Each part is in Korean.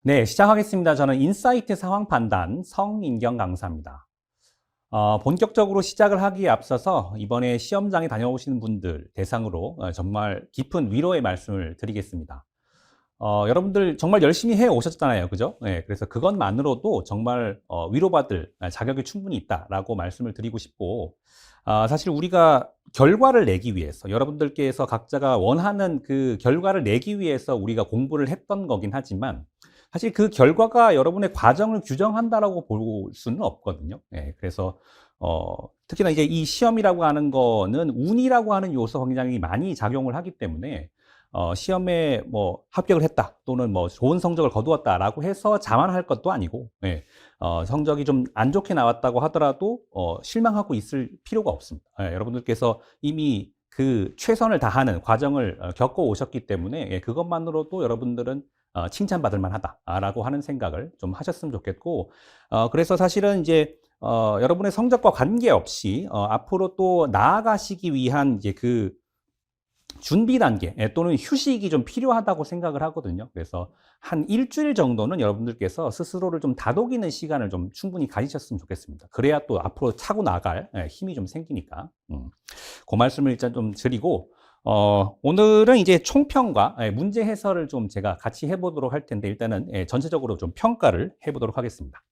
네, 시작하겠습니다. 저는 인사이트 상황 판단 성인경 강사입니다. 본격적으로 시작을 하기에 앞서서 이번에 시험장에 다녀오시는 분들 대상으로 정말 깊은 위로의 말씀을 드리겠습니다. 여러분들 정말 열심히 해 오셨잖아요. 그죠? 네, 그래서 그것만으로도 정말 위로받을 자격이 충분히 있다라고 말씀을 드리고 싶고, 사실 우리가 결과를 내기 위해서, 여러분들께서 각자가 원하는 그 결과를 내기 위해서 우리가 공부를 했던 거긴 하지만, 사실 그 결과가 여러분의 과정을 규정한다라고 볼 수는 없거든요. 예, 그래서 특히나 이제 이 시험이라고 하는 거는 운이라고 하는 요소가 굉장히 많이 작용을 하기 때문에 시험에 뭐 합격을 했다 또는 뭐 좋은 성적을 거두었다라고 해서 자만할 것도 아니고, 예, 성적이 좀 안 좋게 나왔다고 하더라도 실망하고 있을 필요가 없습니다. 예, 여러분들께서 이미 그 최선을 다하는 과정을 겪어 오셨기 때문에, 예, 그것만으로도 여러분들은 칭찬받을 만하다라고 하는 생각을 좀 하셨으면 좋겠고, 그래서 사실은 이제 여러분의 성적과 관계없이 앞으로 또 나아가시기 위한 이제 그 준비 단계 또는 휴식이 좀 필요하다고 생각을 하거든요. 그래서 한 일주일 정도는 여러분들께서 스스로를 좀 다독이는 시간을 좀 충분히 가지셨으면 좋겠습니다. 그래야 또 앞으로 차고 나갈 힘이 좀 생기니까. 그 말씀을 일단 좀 드리고, 오늘은 이제 총평과 문제 해설을 좀 제가 같이 해보도록 할 텐데, 일단은 전체적으로 좀 평가를 해보도록 하겠습니다.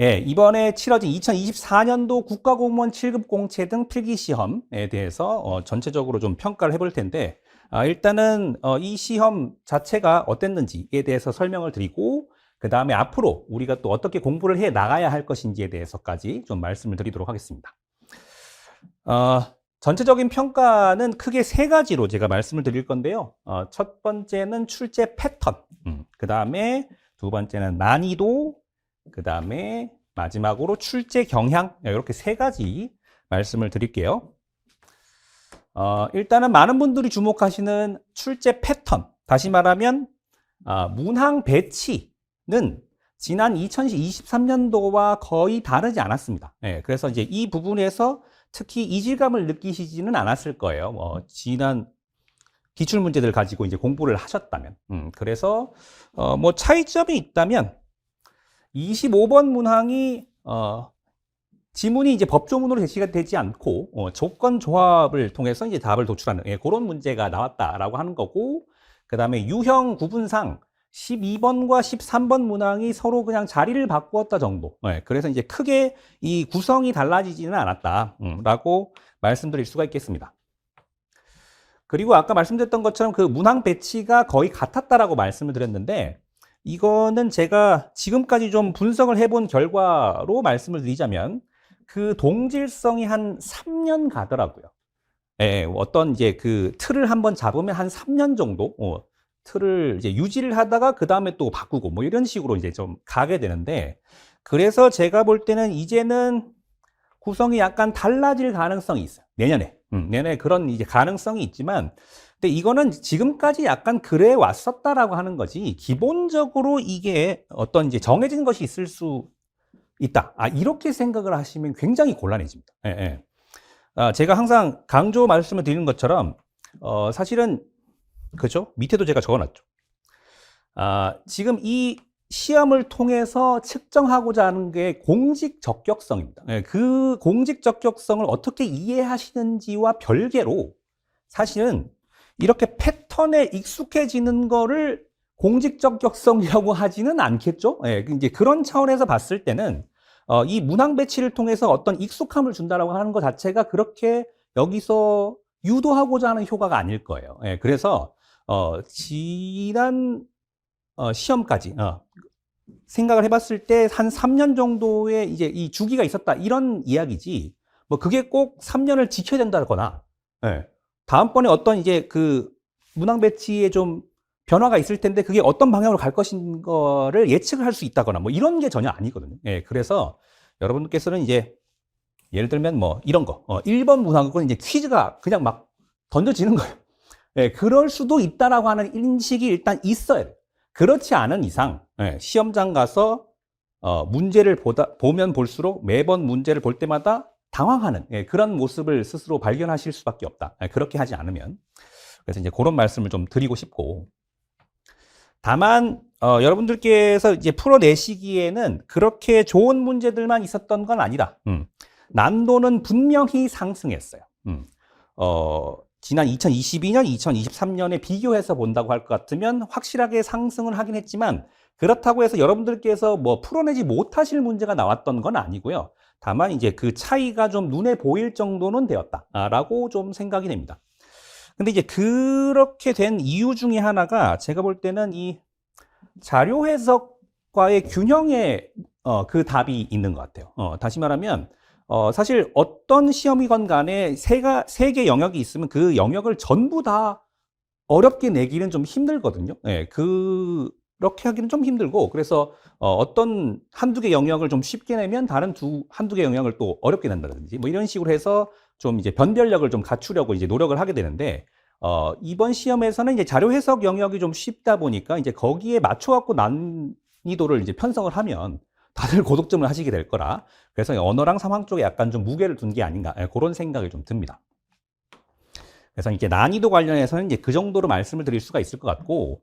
예, 이번에 치러진 2024년도 국가공무원 7급 공채 등 필기시험에 대해서 전체적으로 좀 평가를 해볼 텐데, 일단은 이 시험 자체가 어땠는지에 대해서 설명을 드리고, 그 다음에 앞으로 우리가 또 어떻게 공부를 해 나가야 할 것인지에 대해서까지 좀 말씀을 드리도록 하겠습니다. 전체적인 평가는 크게 세 가지로 제가 말씀을 드릴 건데요. 첫 번째는 출제 패턴, 그 다음에 두 번째는 난이도, 그 다음에 마지막으로 출제 경향, 이렇게 세 가지 말씀을 드릴게요. 일단은 많은 분들이 주목하시는 출제 패턴, 다시 말하면 문항 배치는 지난 2023년도와 거의 다르지 않았습니다. 예, 그래서 이제 이 부분에서 특히 이질감을 느끼시지는 않았을 거예요. 지난 기출 문제들 가지고 이제 공부를 하셨다면. 그래서 뭐 차이점이 있다면 25번 문항이 지문이 이제 법조문으로 제시가 되지 않고 조건 조합을 통해서 이제 답을 도출하는, 예, 그런 문제가 나왔다라고 하는 거고, 그 다음에 유형 구분상 12번과 13번 문항이 서로 그냥 자리를 바꾸었다 정도. 예, 그래서 이제 크게 이 구성이 달라지지는 않았다라고 말씀드릴 수가 있겠습니다. 그리고 아까 말씀드렸던 것처럼 그 문항 배치가 거의 같았다라고 말씀을 드렸는데, 이거는 제가 지금까지 좀 분석을 해본 결과로 말씀을 드리자면 그 동질성이 한 3년 가더라고요. 예, 어떤 이제 그 틀을 한번 잡으면 한 3년 정도 틀을 이제 유지를 하다가 그 다음에 또 바꾸고 뭐 이런 식으로 이제 좀 가게 되는데, 그래서 제가 볼 때는 이제는 구성이 약간 달라질 가능성이 있어요. 내년에 그런 이제 가능성이 있지만, 근데 이거는 지금까지 약간 그래 왔었다라고 하는 거지, 기본적으로 이게 어떤 이제 정해진 것이 있을 수 있다. 이렇게 생각을 하시면 굉장히 곤란해집니다. 예, 예. 제가 항상 강조 말씀을 드리는 것처럼, 사실은, 그죠? 밑에도 제가 적어놨죠. 지금 이 시험을 통해서 측정하고자 하는 게 공직 적격성입니다. 예, 그 공직 적격성을 어떻게 이해하시는지와 별개로 사실은 이렇게 패턴에 익숙해지는 거를 공직 적격성이라고 하지는 않겠죠. 예, 이제 그런 차원에서 봤을 때는 이 문항 배치를 통해서 어떤 익숙함을 준다라고 하는 것 자체가 그렇게 여기서 유도하고자 하는 효과가 아닐 거예요. 예, 그래서 지난 시험까지 생각을 해봤을 때 한 3년 정도의 이제 이 주기가 있었다, 이런 이야기지, 뭐 그게 꼭 3년을 지켜야 된다거나, 예, 다음번에 어떤 이제 그 문항 배치에 좀 변화가 있을 텐데 그게 어떤 방향으로 갈 것인 거를 예측을 할 수 있다거나 뭐 이런 게 전혀 아니거든요. 예, 그래서 여러분께서는 이제 예를 들면 뭐 이런 거, 1번 문항은 이제 퀴즈가 그냥 막 던져지는 거예요. 예, 그럴 수도 있다라고 하는 인식이 일단 있어야 돼요. 그렇지 않은 이상, 예, 시험장 가서 문제를 보면 볼수록 매번 문제를 볼 때마다 당황하는, 예, 그런 모습을 스스로 발견하실 수밖에 없다. 예, 그렇게 하지 않으면. 그래서 이제 그런 말씀을 좀 드리고 싶고, 다만 여러분들께서 이제 풀어내시기에는 그렇게 좋은 문제들만 있었던 건 아니다. 난도는 분명히 상승했어요. 지난 2022년, 2023년에 비교해서 본다고 할 것 같으면 확실하게 상승을 하긴 했지만 그렇다고 해서 여러분들께서 뭐 풀어내지 못하실 문제가 나왔던 건 아니고요. 다만 이제 그 차이가 좀 눈에 보일 정도는 되었다라고 좀 생각이 됩니다. 근데 이제 그렇게 된 이유 중에 하나가 제가 볼 때는 이 자료 해석과의 균형에 그 답이 있는 것 같아요. 다시 말하면 사실 어떤 시험이건 간에 세 개 영역이 있으면 그 영역을 전부 다 어렵게 내기는 좀 힘들거든요. 예, 그렇게 하기는 좀 힘들고 그래서 어떤 한두 개 영역을 좀 쉽게 내면 다른 한두 개 영역을 또 어렵게 낸다든지 뭐 이런 식으로 해서 좀 이제 변별력을 좀 갖추려고 이제 노력을 하게 되는데 이번 시험에서는 이제 자료 해석 영역이 좀 쉽다 보니까 이제 거기에 맞춰갖고 난이도를 이제 편성을 하면 다들 고득점을 하시게 될 거라 그래서 언어랑 상황 쪽에 약간 좀 무게를 둔 게 아닌가 그런 생각이 좀 듭니다. 그래서 이제 난이도 관련해서는 이제 그 정도로 말씀을 드릴 수가 있을 것 같고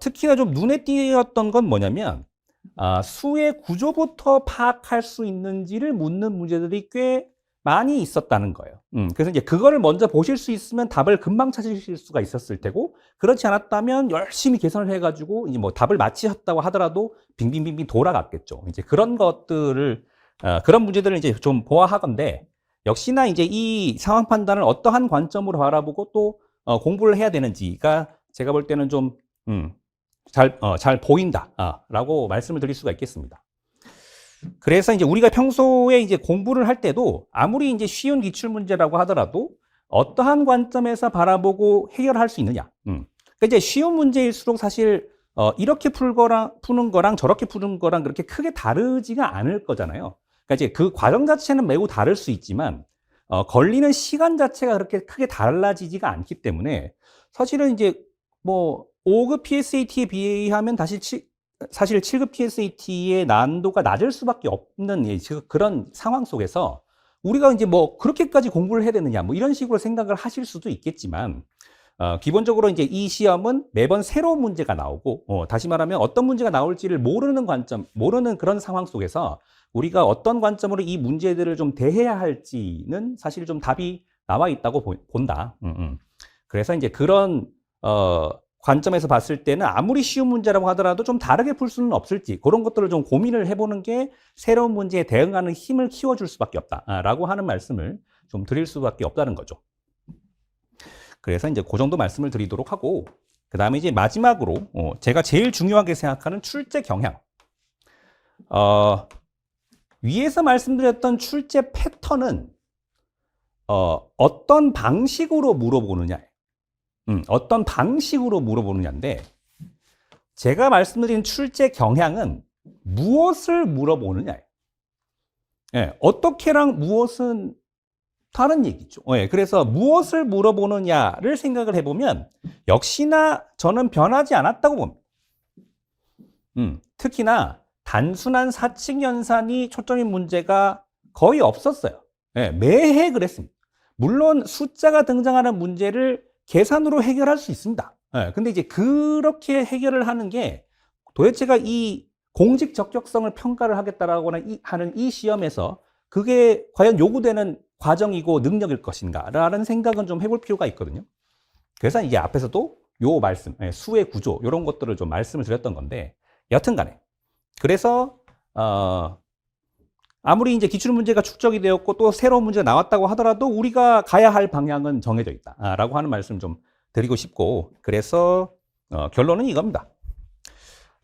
특히나 좀 눈에 띄었던 건 뭐냐면 수의 구조부터 파악할 수 있는지를 묻는 문제들이 꽤 많이 있었다는 거예요. 그래서 이제 그거를 먼저 보실 수 있으면 답을 금방 찾으실 수가 있었을 테고 그렇지 않았다면 열심히 계산을 해가지고 이제 뭐 답을 맞히셨다고 하더라도 빙빙빙빙 돌아갔겠죠. 이제 그런 것들을 그런 문제들을 이제 좀 보아하건대 역시나 이제 이 상황 판단을 어떠한 관점으로 바라보고 또 공부를 해야 되는지가 제가 볼 때는 좀 잘 보인다라고 말씀을 드릴 수가 있겠습니다. 그래서 이제 우리가 평소에 이제 공부를 할 때도 아무리 이제 쉬운 기출 문제라고 하더라도 어떠한 관점에서 바라보고 해결할 수 있느냐. 그러니까 이제 쉬운 문제일수록 사실 이렇게 푸는 거랑 저렇게 푸는 거랑 그렇게 크게 다르지가 않을 거잖아요. 그러니까 이제 그 과정 자체는 매우 다를 수 있지만 걸리는 시간 자체가 그렇게 크게 달라지지가 않기 때문에 사실은 이제 뭐 5급 PSAT에 비하면 사실 7급 PSAT의 난도가 낮을 수밖에 없는 그런 상황 속에서 우리가 이제 뭐 그렇게까지 공부를 해야 되느냐 뭐 이런 식으로 생각을 하실 수도 있겠지만 기본적으로 이제 이 시험은 매번 새로운 문제가 나오고 다시 말하면 어떤 문제가 나올지를 모르는 그런 상황 속에서 우리가 어떤 관점으로 이 문제들을 좀 대해야 할지는 사실 좀 답이 나와 있다고 본다. 그래서 이제 그런 관점에서 봤을 때는 아무리 쉬운 문제라고 하더라도 좀 다르게 풀 수는 없을지 그런 것들을 좀 고민을 해보는 게 새로운 문제에 대응하는 힘을 키워줄 수밖에 없다라고 하는 말씀을 좀 드릴 수밖에 없다는 거죠. 그래서 이제 그 정도 말씀을 드리도록 하고 그 다음에 이제 마지막으로 제가 제일 중요하게 생각하는 출제 경향. 위에서 말씀드렸던 출제 패턴은 어떤 방식으로 물어보느냐. 어떤 방식으로 물어보느냐인데 제가 말씀드린 출제 경향은 무엇을 물어보느냐예요. 예, 어떻게랑 무엇은 다른 얘기죠. 예, 그래서 무엇을 물어보느냐를 생각을 해보면 역시나 저는 변하지 않았다고 봅니다. 특히나 단순한 사칙 연산이 초점인 문제가 거의 없었어요. 예, 매해 그랬습니다. 물론 숫자가 등장하는 문제를 계산으로 해결할 수 있습니다. 예, 근데 이제 그렇게 해결을 하는 게 도대체가 이 공식 적격성을 평가를 하겠다라고 하는 이 시험에서 그게 과연 요구되는 과정이고 능력일 것인가 라는 생각은 좀 해볼 필요가 있거든요. 그래서 이제 앞에서도 요 말씀, 수의 구조 이런 것들을 좀 말씀을 드렸던 건데 여튼 간에 그래서 아무리 이제 기출 문제가 축적이 되었고 또 새로운 문제가 나왔다고 하더라도 우리가 가야 할 방향은 정해져 있다라고 하는 말씀 좀 드리고 싶고 그래서 결론은 이겁니다.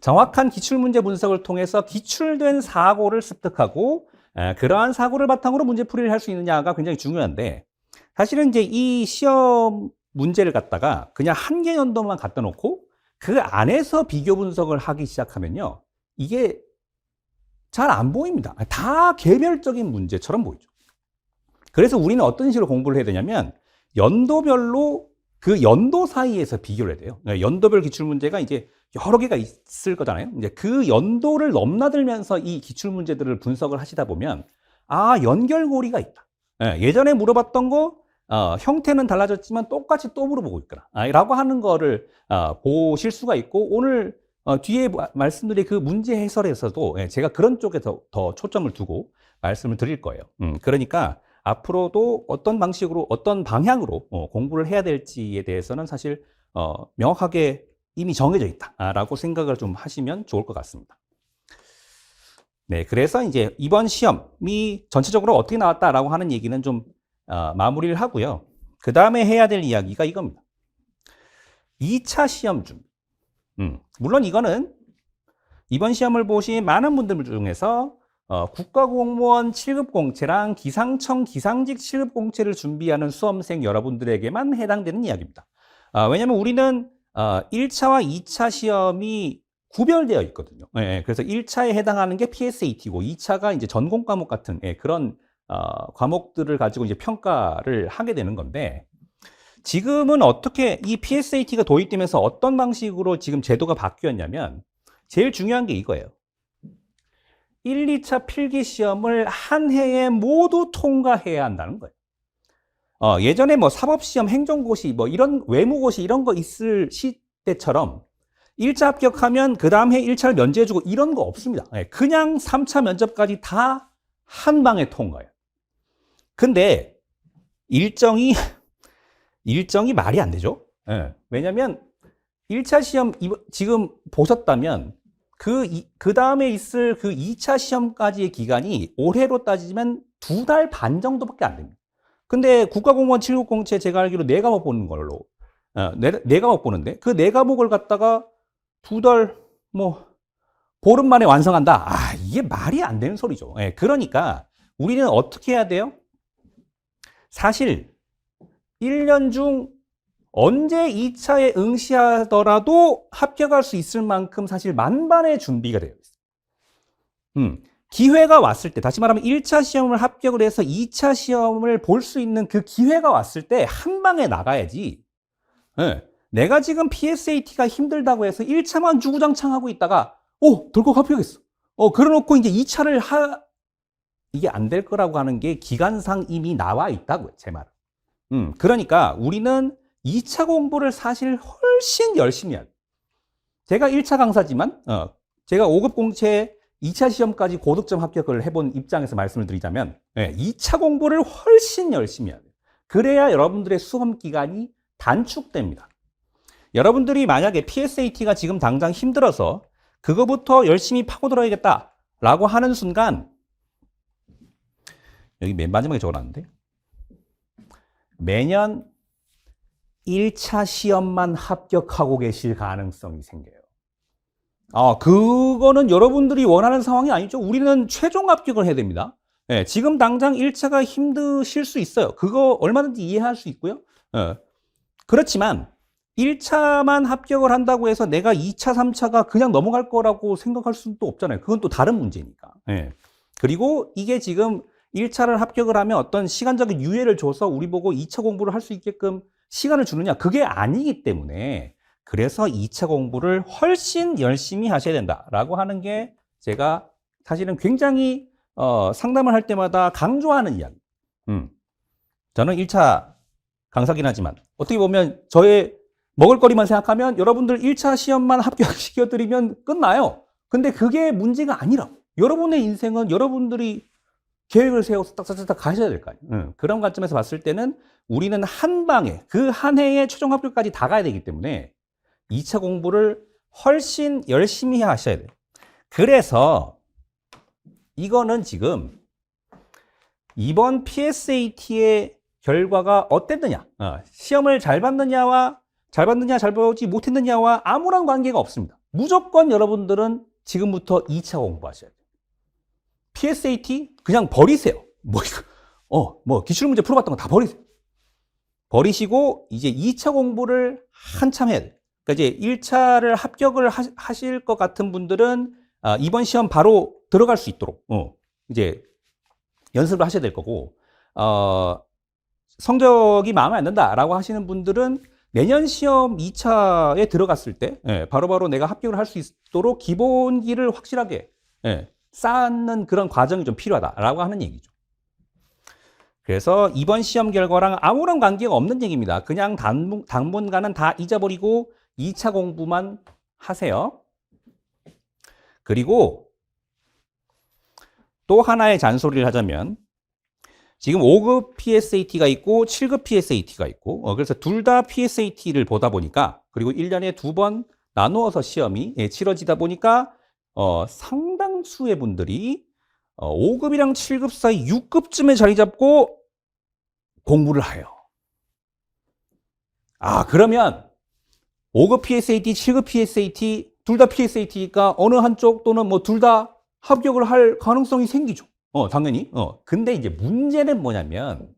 정확한 기출 문제 분석을 통해서 기출된 사고를 습득하고 그러한 사고를 바탕으로 문제 풀이를 할 수 있느냐가 굉장히 중요한데 사실은 이제 이 시험 문제를 갖다가 그냥 한 개 연도만 갖다 놓고 그 안에서 비교 분석을 하기 시작하면요 이게 잘 안 보입니다. 다 개별적인 문제처럼 보이죠. 그래서 우리는 어떤 식으로 공부를 해야 되냐면 연도별로 그 연도 사이에서 비교를 해야 돼요. 연도별 기출 문제가 이제 여러 개가 있을 거잖아요. 이제 그 연도를 넘나들면서 이 기출 문제들을 분석을 하시다 보면 아 연결고리가 있다. 예전에 물어봤던 거 형태는 달라졌지만 똑같이 또 물어보고 있거나 라고 하는 거를 보실 수가 있고, 오늘 뒤에 말씀드린 그 문제 해설에서도 제가 그런 쪽에 더 초점을 두고 말씀을 드릴 거예요. 그러니까 앞으로도 어떤 방식으로, 어떤 방향으로 공부를 해야 될지에 대해서는 사실 명확하게 이미 정해져 있다라고 생각을 좀 하시면 좋을 것 같습니다. 네, 그래서 이제 이번 시험이 전체적으로 어떻게 나왔다라고 하는 얘기는 좀 마무리를 하고요. 그 다음에 해야 될 이야기가 이겁니다. 2차 시험 준비. 물론 이거는 이번 시험을 보신 많은 분들 중에서 국가공무원 7급 공채랑 기상청 기상직 7급 공채를 준비하는 수험생 여러분들에게만 해당되는 이야기입니다. 왜냐하면 우리는 1차와 2차 시험이 구별되어 있거든요. 그래서 1차에 해당하는 게 PSAT고 2차가 이제 전공 과목 같은 그런 과목들을 가지고 이제 평가를 하게 되는 건데, 지금은 어떻게 이 PSAT가 도입되면서 어떤 방식으로 지금 제도가 바뀌었냐면, 제일 중요한 게 이거예요. 1, 2차 필기 시험을 한 해에 모두 통과해야 한다는 거예요. 예전에 뭐 사법시험, 행정고시, 뭐 이런 외무고시 이런 거 있을 시대처럼 1차 합격하면 그 다음 해 1차를 면제해주고 이런 거 없습니다. 그냥 3차 면접까지 다 한 방에 통과해요. 근데 일정이 말이 안 되죠. 왜냐면 1차 시험 지금 보셨다면 그 다음에 있을 그 2차 시험까지의 기간이 올해로 따지면 2달 반 정도밖에 안 됩니다. 근데 국가공무원 7급 공채 제가 알기로 4과목 보는 걸로, 4과목 보는데 그 4과목을 갖다가 2달, 보름 만에 완성한다. 이게 말이 안 되는 소리죠. 그러니까 우리는 어떻게 해야 돼요? 사실 1년 중 언제 2차에 응시하더라도 합격할 수 있을 만큼 사실 만반의 준비가 되어 있어요. 기회가 왔을 때, 다시 말하면 1차 시험을 합격을 해서 2차 시험을 볼 수 있는 그 기회가 왔을 때 한 방에 나가야지. 내가 지금 PSAT가 힘들다고 해서 1차만 주구장창 하고 있다가 덜컥 합격했어. 그래놓고 이제 2차를 이게 안 될 거라고 하는 게 기간상 이미 나와 있다고요, 제 말은. 그러니까 우리는 2차 공부를 사실 훨씬 열심히 해야 돼요. 제가 1차 강사지만 제가 5급 공채 2차 시험까지 고득점 합격을 해본 입장에서 말씀을 드리자면 2차 공부를 훨씬 열심히 해야 돼요. 그래야 여러분들의 수험 기간이 단축됩니다. 여러분들이 만약에 PSAT가 지금 당장 힘들어서 그거부터 열심히 파고들어야겠다라고 하는 순간, 여기 맨 마지막에 적어놨는데, 매년 1차 시험만 합격하고 계실 가능성이 생겨요. 그거는 여러분들이 원하는 상황이 아니죠. 우리는 최종 합격을 해야 됩니다. 지금 당장 1차가 힘드실 수 있어요. 그거 얼마든지 이해할 수 있고요. 그렇지만 1차만 합격을 한다고 해서 내가 2차, 3차가 그냥 넘어갈 거라고 생각할 수도 없잖아요. 그건 또 다른 문제니까. 그리고 이게 지금 1차를 합격을 하면 어떤 시간적인 유예를 줘서 우리 보고 2차 공부를 할 수 있게끔 시간을 주느냐, 그게 아니기 때문에, 그래서 2차 공부를 훨씬 열심히 하셔야 된다라고 하는 게 제가 사실은 굉장히 상담을 할 때마다 강조하는 이야기. 저는 1차 강사긴 하지만 어떻게 보면 저의 먹을거리만 생각하면 여러분들 1차 시험만 합격시켜드리면 끝나요. 근데 그게 문제가 아니라 여러분의 인생은 여러분들이 계획을 세워서 딱딱딱 가셔야 될 거 아니에요. 그런 관점에서 봤을 때는 우리는 한 방에 그 한 해의 최종 합격까지 다 가야 되기 때문에 2차 공부를 훨씬 열심히 하셔야 돼요. 그래서 이거는 지금 이번 PSAT의 결과가 어땠느냐, 시험을 잘 봤느냐, 잘 보지 못했느냐와 아무런 관계가 없습니다. 무조건 여러분들은 지금부터 2차 공부하셔야 돼요. PSAT 그냥 버리세요. 기출문제 풀어봤던 거 다 버리세요. 버리시고 이제 2차 공부를 한참 해야 돼요. 그러니까 이제 1차를 합격을 하실 것 같은 분들은 이번 시험 바로 들어갈 수 있도록 이제 연습을 하셔야 될 거고, 성적이 마음에 안 든다라고 하시는 분들은 내년 시험 2차에 들어갔을 때 바로바로 내가 합격을 할 수 있도록 기본기를 확실하게 쌓는 그런 과정이 좀 필요하다라고 하는 얘기죠. 그래서 이번 시험 결과랑 아무런 관계가 없는 얘기입니다. 그냥 당분간은 다 잊어버리고 2차 공부만 하세요. 그리고 또 하나의 잔소리를 하자면 지금 5급 PSAT가 있고 7급 PSAT가 있고 그래서 둘 다 PSAT를 보다 보니까 그리고 1년에 2번 나누어서 시험이 치러지다 보니까 상당수의 분들이 5급이랑 7급 사이 6급쯤에 자리 잡고 공부를 해요. 그러면 5급 PSAT, 7급 PSAT 둘 다 PSAT니까 어느 한쪽 또는 뭐 둘 다 합격을 할 가능성이 생기죠. 당연히. 근데 이제 문제는 뭐냐면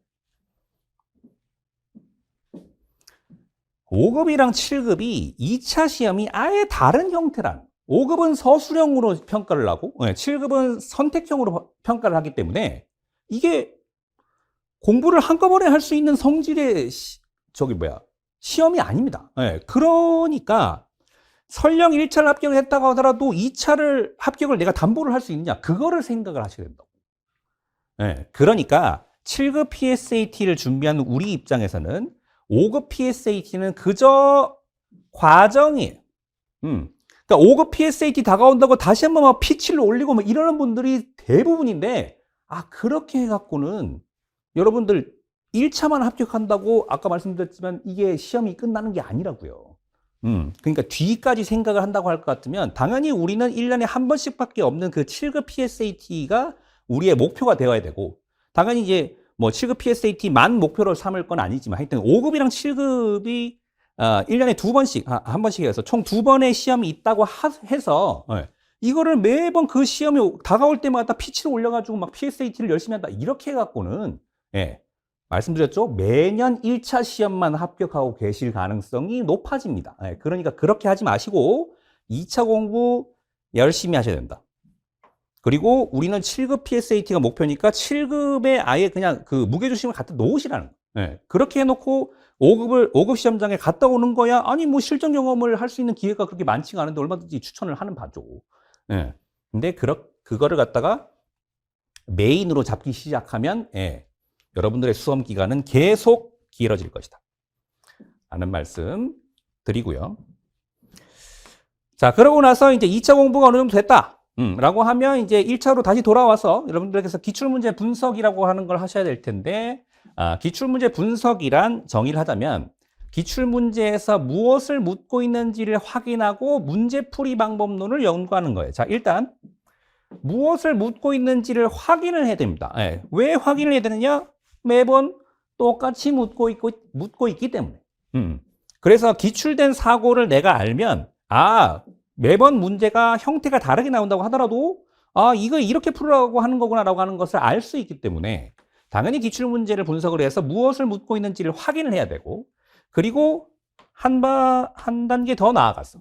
5급이랑 7급이 2차 시험이 아예 다른 형태란 5급은 서술형으로 평가를 하고 7급은 선택형으로 평가를 하기 때문에 이게 공부를 한꺼번에 할 수 있는 성질의 시험이 아닙니다. 그러니까 설령 1차를 합격을 했다고 하더라도 2차를 합격을 내가 담보를 할 수 있느냐 그거를 생각을 하셔야 된다고. 그러니까 7급 PSAT를 준비하는 우리 입장에서는 5급 PSAT는 그저 과정이에요. 그러니까 5급 PSAT 다가온다고 다시 한번 막 피치를 올리고 막 이러는 분들이 대부분인데 그렇게 해갖고는 여러분들 1차만 합격한다고 아까 말씀드렸지만 이게 시험이 끝나는 게 아니라고요. 그러니까 뒤까지 생각을 한다고 할 것 같으면 당연히 우리는 1년에 한 번씩밖에 없는 그 7급 PSAT가 우리의 목표가 되어야 되고 당연히 이제 뭐 7급 PSAT만 목표로 삼을 건 아니지만 하여튼 5급이랑 7급이 1년에 두 번씩 한 번씩 해서 총 2번의 시험이 있다고 해서 이거를 매번 그 시험이 다가올 때마다 피치를 올려가지고 막 PSAT를 열심히 한다 이렇게 해갖고는 말씀드렸죠? 매년 1차 시험만 합격하고 계실 가능성이 높아집니다. 그러니까 그렇게 하지 마시고 2차 공부 열심히 하셔야 된다. 그리고 우리는 7급 PSAT가 목표니까 7급에 아예 그냥 그 무게중심을 갖다 놓으시라는 거예요. 그렇게 해놓고 5급 시험장에 갔다 오는 거야? 아니 뭐 실전 경험을 할 수 있는 기회가 그렇게 많지가 않은데 얼마든지 추천을 하는 바죠. 근데 그거를 갖다가 메인으로 잡기 시작하면 여러분들의 수험 기간은 계속 길어질 것이다 라는 말씀 드리고요. 자, 그러고 나서 이제 2차 공부가 어느 정도 됐다 라고 하면 이제 1차로 다시 돌아와서 여러분들께서 기출문제 분석이라고 하는 걸 하셔야 될 텐데 기출문제 분석이란 정의를 하자면 기출문제에서 무엇을 묻고 있는지를 확인하고 문제풀이 방법론을 연구하는 거예요. 자, 일단 무엇을 묻고 있는지를 확인을 해야 됩니다. 왜 확인을 해야 되느냐? 매번 똑같이 묻고 있기 때문에. 그래서 기출된 사고를 내가 알면 매번 문제가 형태가 다르게 나온다고 하더라도 이거 이렇게 풀으라고 하는 거구나라고 하는 것을 알 수 있기 때문에 당연히 기출문제를 분석을 해서 무엇을 묻고 있는지를 확인을 해야 되고 그리고 한 단계 더 나아가서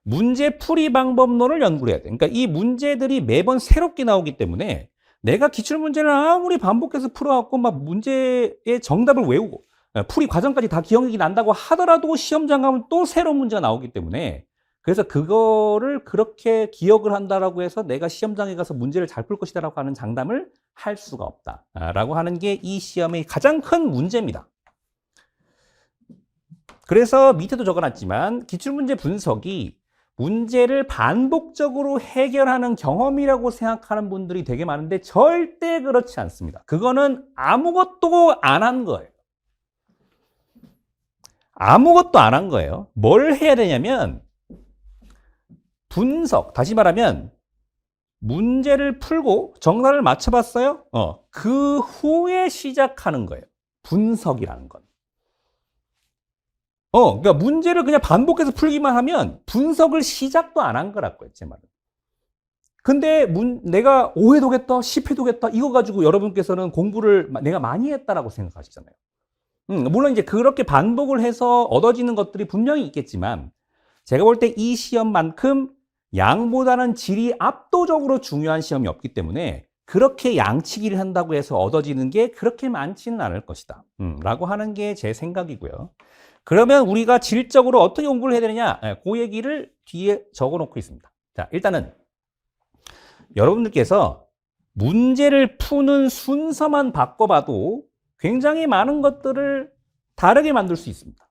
문제풀이 방법론을 연구를 해야 돼. 그러니까 이 문제들이 매번 새롭게 나오기 때문에 내가 기출문제를 아무리 반복해서 풀어갖고 막 문제의 정답을 외우고 풀이 과정까지 다 기억이 난다고 하더라도 시험장 가면 또 새로운 문제가 나오기 때문에 그래서 그거를 그렇게 기억을 한다라고 해서 내가 시험장에 가서 문제를 잘 풀 것이다라고 하는 장담을 할 수가 없다라고 하는 게 이 시험의 가장 큰 문제입니다. 그래서 밑에도 적어놨지만 기출문제 분석이 문제를 반복적으로 해결하는 경험이라고 생각하는 분들이 되게 많은데 절대 그렇지 않습니다. 그거는 아무것도 안 한 거예요. 아무것도 안 한 거예요. 뭘 해야 되냐면 분석, 다시 말하면 문제를 풀고 정답을 맞춰봤어요? 그 후에 시작하는 거예요. 분석이라는 건. 그러니까 문제를 그냥 반복해서 풀기만 하면 분석을 시작도 안 한 거라고요, 제 말은. 근데 내가 5회도겠다, 10회도겠다, 이거 가지고 여러분께서는 공부를 내가 많이 했다라고 생각하시잖아요. 물론 이제 그렇게 반복을 해서 얻어지는 것들이 분명히 있겠지만, 제가 볼 때 이 시험만큼 양보다는 질이 압도적으로 중요한 시험이 없기 때문에 그렇게 양치기를 한다고 해서 얻어지는 게 그렇게 많지는 않을 것이다. 라고 하는 게 제 생각이고요. 그러면 우리가 질적으로 어떻게 공부를 해야 되느냐? 그 얘기를 뒤에 적어 놓고 있습니다. 자, 일단은 여러분들께서 문제를 푸는 순서만 바꿔봐도 굉장히 많은 것들을 다르게 만들 수 있습니다.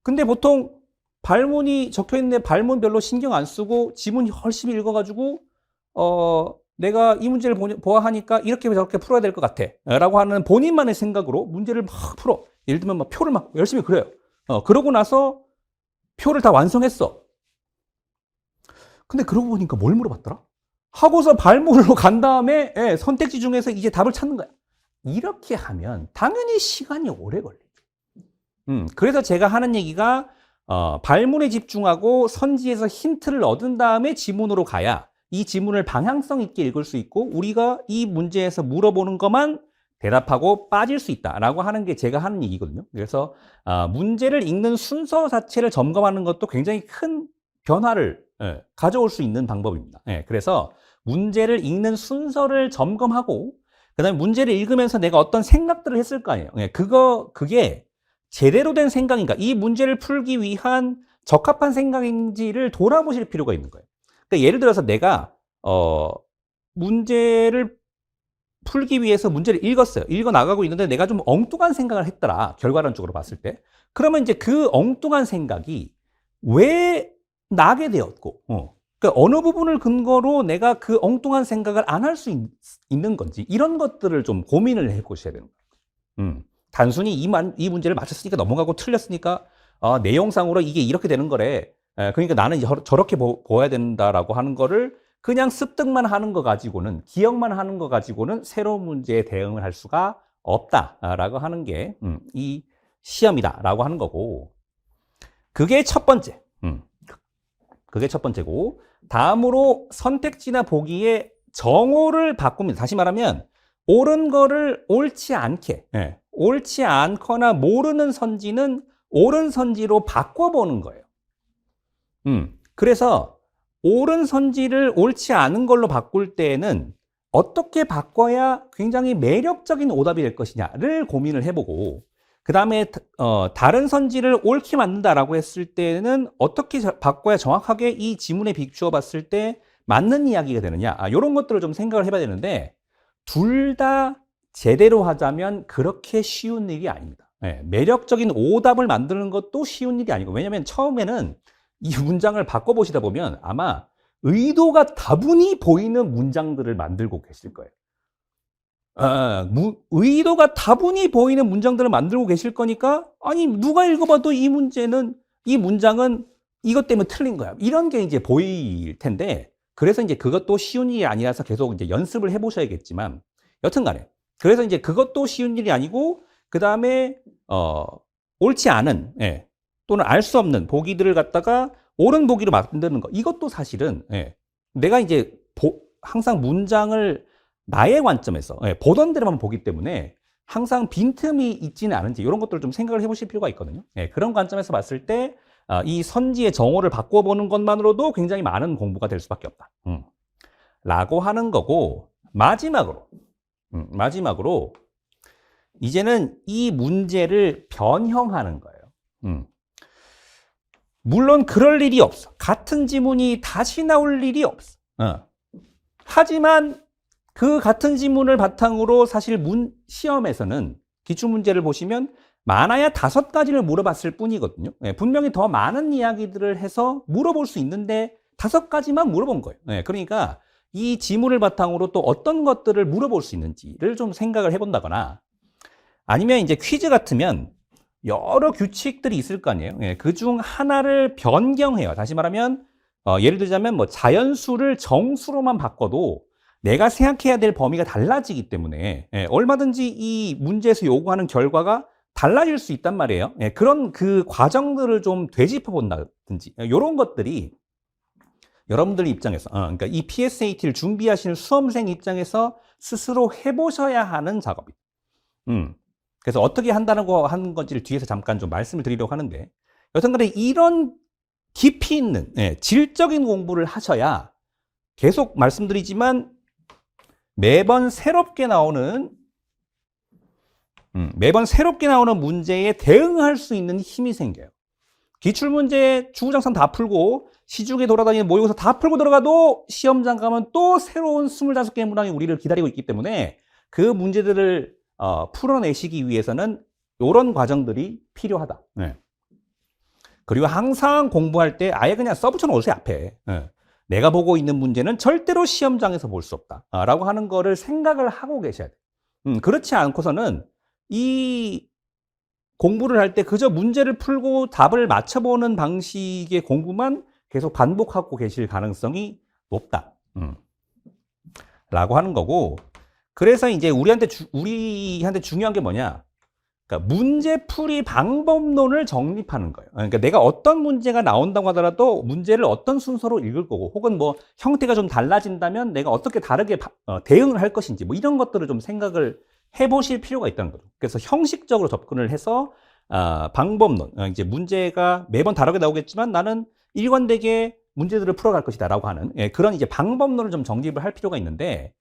근데 보통 발문이 적혀 있는데 발문 별로 신경 안 쓰고 지문 열심히 읽어가지고 내가 이 문제를 보아하니까 이렇게 저렇게 풀어야 될 것 같아 라고 하는 본인만의 생각으로 문제를 막 풀어. 예를 들면 막 표를 막 열심히 그려요. 그러고 나서 표를 다 완성했어. 근데 그러고 보니까 뭘 물어봤더라? 하고서 발문으로 간 다음에 선택지 중에서 이제 답을 찾는 거야. 이렇게 하면 당연히 시간이 오래 걸리죠. 그래서 제가 하는 얘기가 발문에 집중하고 선지에서 힌트를 얻은 다음에 지문으로 가야 이 지문을 방향성 있게 읽을 수 있고 우리가 이 문제에서 물어보는 것만 대답하고 빠질 수 있다라고 하는 게 제가 하는 얘기거든요. 그래서 문제를 읽는 순서 자체를 점검하는 것도 굉장히 큰 변화를 가져올 수 있는 방법입니다. 그래서 문제를 읽는 순서를 점검하고 그다음에 문제를 읽으면서 내가 어떤 생각들을 했을 거 아니에요. 그게 제대로 된 생각인가, 이 문제를 풀기 위한 적합한 생각인지를 돌아보실 필요가 있는 거예요. 그러니까 예를 들어서 내가 문제를 풀기 위해서 문제를 읽었어요. 읽어 나가고 있는데 내가 좀 엉뚱한 생각을 했더라. 결과론적으로 봤을 때. 그러면 이제 그 엉뚱한 생각이 왜 나게 되었고, 그러니까 어느 부분을 근거로 내가 그 엉뚱한 생각을 안 할 수 있는 건지, 이런 것들을 좀 고민을 해보셔야 되는 거예요. 단순히 이 문제를 맞췄으니까 넘어가고 틀렸으니까 내용상으로 이게 이렇게 되는 거래. 그러니까 나는 저렇게 보아야 된다라고 하는 거를 그냥 습득만 하는 거 가지고는, 기억만 하는 거 가지고는 새로운 문제에 대응을 할 수가 없다라고 하는 게 이 시험이다라고 하는 거고, 그게 첫 번째. 그게 첫 번째고, 다음으로 선택지나 보기에 정오를 바꿉니다. 다시 말하면 옳은 거를 옳지 않게, 옳지 않거나 모르는 선지는 옳은 선지로 바꿔보는 거예요. 그래서 옳은 선지를 옳지 않은 걸로 바꿀 때에는 어떻게 바꿔야 굉장히 매력적인 오답이 될 것이냐를 고민을 해보고, 그 다음에 다른 선지를 옳게 만든다라고 했을 때는 어떻게 바꿔야 정확하게 이 지문에 비추어 봤을 때 맞는 이야기가 되느냐, 이런 것들을 좀 생각을 해봐야 되는데, 둘 다 제대로 하자면 그렇게 쉬운 일이 아닙니다. 매력적인 오답을 만드는 것도 쉬운 일이 아니고, 왜냐하면 처음에는 이 문장을 바꿔보시다 보면 아마 의도가 다분히 보이는 문장들을 만들고 계실 거예요. 의도가 다분히 보이는 문장들을 만들고 계실 거니까, 아니 누가 읽어봐도 이 문장은 이것 때문에 틀린 거야, 이런 게 이제 보일 텐데, 그래서 이제 그것도 쉬운 일이 아니라서 계속 이제 연습을 해보셔야겠지만, 여튼간에 그래서 이제 그것도 쉬운 일이 아니고, 그 다음에 옳지 않은 또는 알 수 없는 보기들을 갖다가 옳은 보기로 만드는 거, 이것도 사실은 내가 이제 항상 문장을 나의 관점에서 보던 대로만 보기 때문에 항상 빈틈이 있지는 않은지, 이런 것들을 좀 생각을 해보실 필요가 있거든요. 그런 관점에서 봤을 때 이 선지의 정오를 바꿔보는 것만으로도 굉장히 많은 공부가 될 수밖에 없다 라고 하는 거고, 마지막으로 이제는 이 문제를 변형하는 거예요. 물론 그럴 일이 없어. 같은 지문이 다시 나올 일이 없어. 하지만 그 같은 지문을 바탕으로 사실 시험에서는 기출문제를 보시면 많아야 5가지를 물어봤을 뿐이거든요. 분명히 더 많은 이야기들을 해서 물어볼 수 있는데 5가지만 물어본 거예요. 그러니까 이 지문을 바탕으로 또 어떤 것들을 물어볼 수 있는지를 좀 생각을 해본다거나, 아니면 이제 퀴즈 같으면 여러 규칙들이 있을 거 아니에요. 그중 하나를 변경해요. 다시 말하면 예를 들자면 뭐 자연수를 정수로만 바꿔도 내가 생각해야 될 범위가 달라지기 때문에 얼마든지 이 문제에서 요구하는 결과가 달라질 수 있단 말이에요. 그런 그 과정들을 좀 되짚어 본다든지, 이런 것들이 여러분들 입장에서 그러니까 이 PSAT를 준비하시는 수험생 입장에서 스스로 해보셔야 하는 작업이에요. 그래서 어떻게 한다고 하는 건지를 뒤에서 잠깐 좀 말씀을 드리려고 하는데, 여튼간에 이런 깊이 있는 질적인 공부를 하셔야 계속 말씀드리지만 매번 새롭게 나오는 문제에 대응할 수 있는 힘이 생겨요. 기출문제 주구장창 다 풀고 시중에 돌아다니는 모의고사 다 풀고 들어가도 시험장 가면 또 새로운 25개의 문항이 우리를 기다리고 있기 때문에 그 문제들을 풀어내시기 위해서는 이런 과정들이 필요하다. 네. 그리고 항상 공부할 때 아예 그냥 써붙여 놓으세요, 앞에. 네. 내가 보고 있는 문제는 절대로 시험장에서 볼 수 없다. 라고 하는 거를 생각을 하고 계셔야 돼요. 그렇지 않고서는 이 공부를 할 때 그저 문제를 풀고 답을 맞춰보는 방식의 공부만 계속 반복하고 계실 가능성이 높다. 라고 하는 거고. 그래서 이제 우리한테 중요한 게 뭐냐. 그러니까 문제풀이 방법론을 정립하는 거예요. 그러니까 내가 어떤 문제가 나온다고 하더라도 문제를 어떤 순서로 읽을 거고, 혹은 뭐 형태가 좀 달라진다면 내가 어떻게 다르게 대응을 할 것인지, 뭐 이런 것들을 좀 생각을 해보실 필요가 있다는 거죠. 그래서 형식적으로 접근을 해서 방법론, 이제 문제가 매번 다르게 나오겠지만 나는 일관되게 문제들을 풀어갈 것이다 라고 하는 그런 이제 방법론을 좀 정립을 할 필요가 있는데,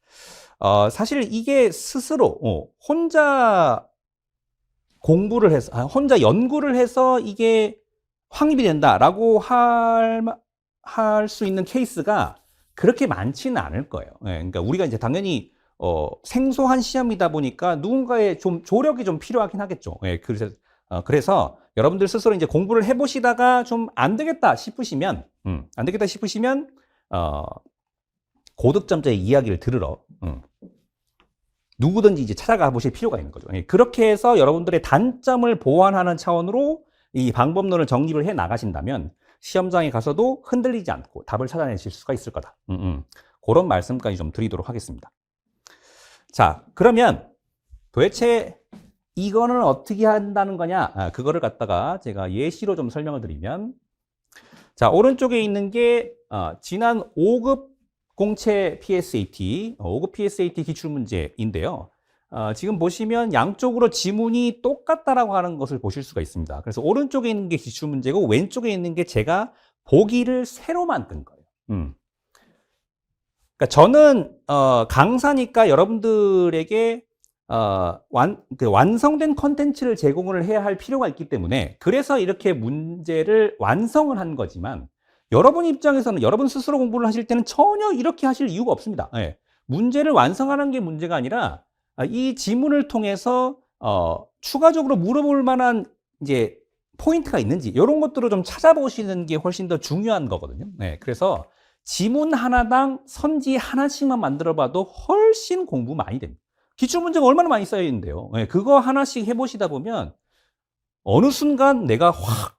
사실 이게 스스로 혼자 공부를 해서, 혼자 연구를 해서 이게 확립이 된다라고 할 수 있는 케이스가 그렇게 많지는 않을 거예요. 그러니까 우리가 이제 당연히 생소한 시험이다 보니까 누군가의 좀 조력이 좀 필요하긴 하겠죠. 그래서 여러분들 스스로 이제 공부를 해보시다가 좀 안 되겠다 싶으시면, 고득점자의 이야기를 들으러, 누구든지 이제 찾아가 보실 필요가 있는 거죠. 그렇게 해서 여러분들의 단점을 보완하는 차원으로 이 방법론을 정립을 해 나가신다면 시험장에 가서도 흔들리지 않고 답을 찾아내실 수가 있을 거다. 그런 말씀까지 좀 드리도록 하겠습니다. 자, 그러면 도대체 이거는 어떻게 한다는 거냐? 그거를 갖다가 제가 예시로 좀 설명을 드리면, 자, 오른쪽에 있는 게 지난 5급 공채 PSAT, 5급 PSAT 기출문제인데요. 지금 보시면 양쪽으로 지문이 똑같다라고 하는 것을 보실 수가 있습니다. 그래서 오른쪽에 있는 게 기출문제고 왼쪽에 있는 게 제가 보기를 새로 만든 거예요. 그러니까 저는 강사니까 여러분들에게 완성된 컨텐츠를 제공을 해야 할 필요가 있기 때문에, 그래서 이렇게 문제를 완성을 한 거지만, 여러분 입장에서는 여러분 스스로 공부를 하실 때는 전혀 이렇게 하실 이유가 없습니다. 문제를 완성하는 게 문제가 아니라 이 지문을 통해서 추가적으로 물어볼 만한 이제 포인트가 있는지 이런 것들을 좀 찾아보시는 게 훨씬 더 중요한 거거든요. 그래서 지문 하나당 선지 하나씩만 만들어봐도 훨씬 공부 많이 됩니다. 기출문제가 얼마나 많이 쌓여 있는데요. 그거 하나씩 해보시다 보면 어느 순간 내가 확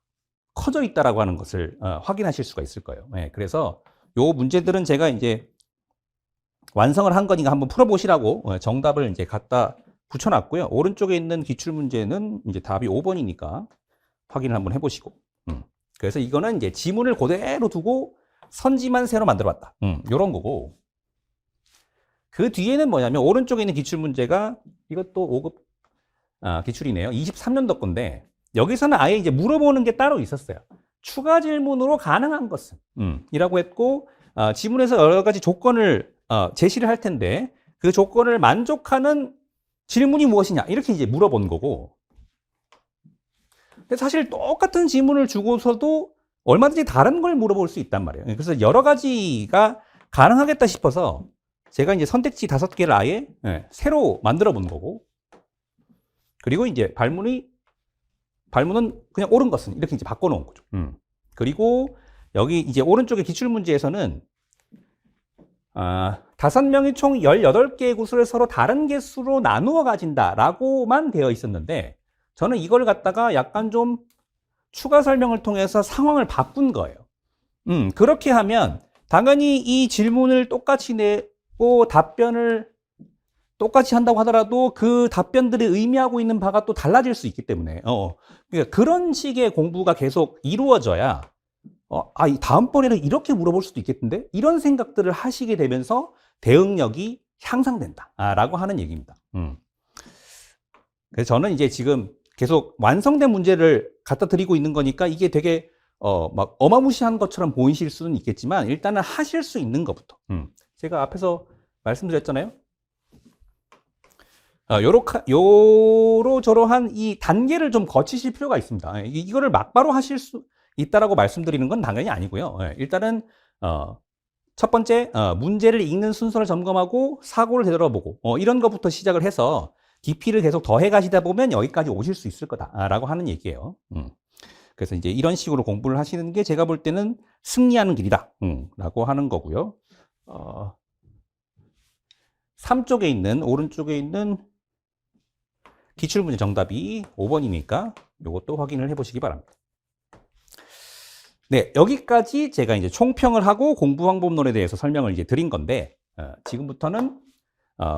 커져 있다라고 하는 것을 확인하실 수가 있을 거예요. 그래서 요 문제들은 제가 이제 완성을 한 거니까 한번 풀어보시라고 정답을 이제 갖다 붙여놨고요. 오른쪽에 있는 기출문제는 이제 답이 5번이니까 확인을 한번 해보시고. 그래서 이거는 이제 지문을 그대로 두고 선지만 새로 만들어봤다. 요런 거고. 그 뒤에는 뭐냐면 오른쪽에 있는 기출문제가 이것도 5급 기출이네요. 23년도 건데, 여기서는 아예 이제 물어보는 게 따로 있었어요. 추가 질문으로 가능한 것은 이라고 했고, 지문에서 여러 가지 조건을 제시를 할 텐데 그 조건을 만족하는 질문이 무엇이냐 이렇게 이제 물어본 거고, 사실 똑같은 질문을 주고서도 얼마든지 다른 걸 물어볼 수 있단 말이에요. 그래서 여러 가지가 가능하겠다 싶어서 제가 이제 선택지 5개를 아예 새로 만들어 본 거고, 그리고 이제 발문은 그냥 옳은 것은 이렇게 이제 바꿔놓은 거죠. 그리고 여기 이제 오른쪽에 기출문제에서는 5명이 총 18개의 구슬을 서로 다른 개수로 나누어 가진다라고만 되어 있었는데, 저는 이걸 갖다가 약간 좀 추가 설명을 통해서 상황을 바꾼 거예요. 그렇게 하면 당연히 이 질문을 똑같이 내고 답변을 똑같이 한다고 하더라도 그 답변들이 의미하고 있는 바가 또 달라질 수 있기 때문에 그러니까 그런 식의 공부가 계속 이루어져야 이 다음번에는 이렇게 물어볼 수도 있겠는데 이런 생각들을 하시게 되면서 대응력이 향상된다 라고 하는 얘기입니다. 그래서 저는 이제 지금 계속 완성된 문제를 갖다 드리고 있는 거니까 이게 되게 막 어마무시한 것처럼 보이실 수는 있겠지만 일단은 하실 수 있는 것부터 제가 앞에서 말씀드렸잖아요. 요로저로한 이 단계를 좀 거치실 필요가 있습니다. 이거를 막바로 하실 수 있다라고 말씀드리는 건 당연히 아니고요. 예, 일단은 첫 번째 문제를 읽는 순서를 점검하고 사고를 되돌아보고 이런 것부터 시작을 해서 깊이를 계속 더해 가시다 보면 여기까지 오실 수 있을 거다라고 하는 얘기예요. 그래서 이제 이런 식으로 공부를 하시는 게 제가 볼 때는 승리하는 길이다 라고 하는 거고요. 3쪽에 있는 오른쪽에 있는 기출문제 정답이 5번이니까 이것도 확인을 해보시기 바랍니다. 네, 여기까지 제가 이제 총평을 하고 공부 방법론에 대해서 설명을 이제 드린 건데 지금부터는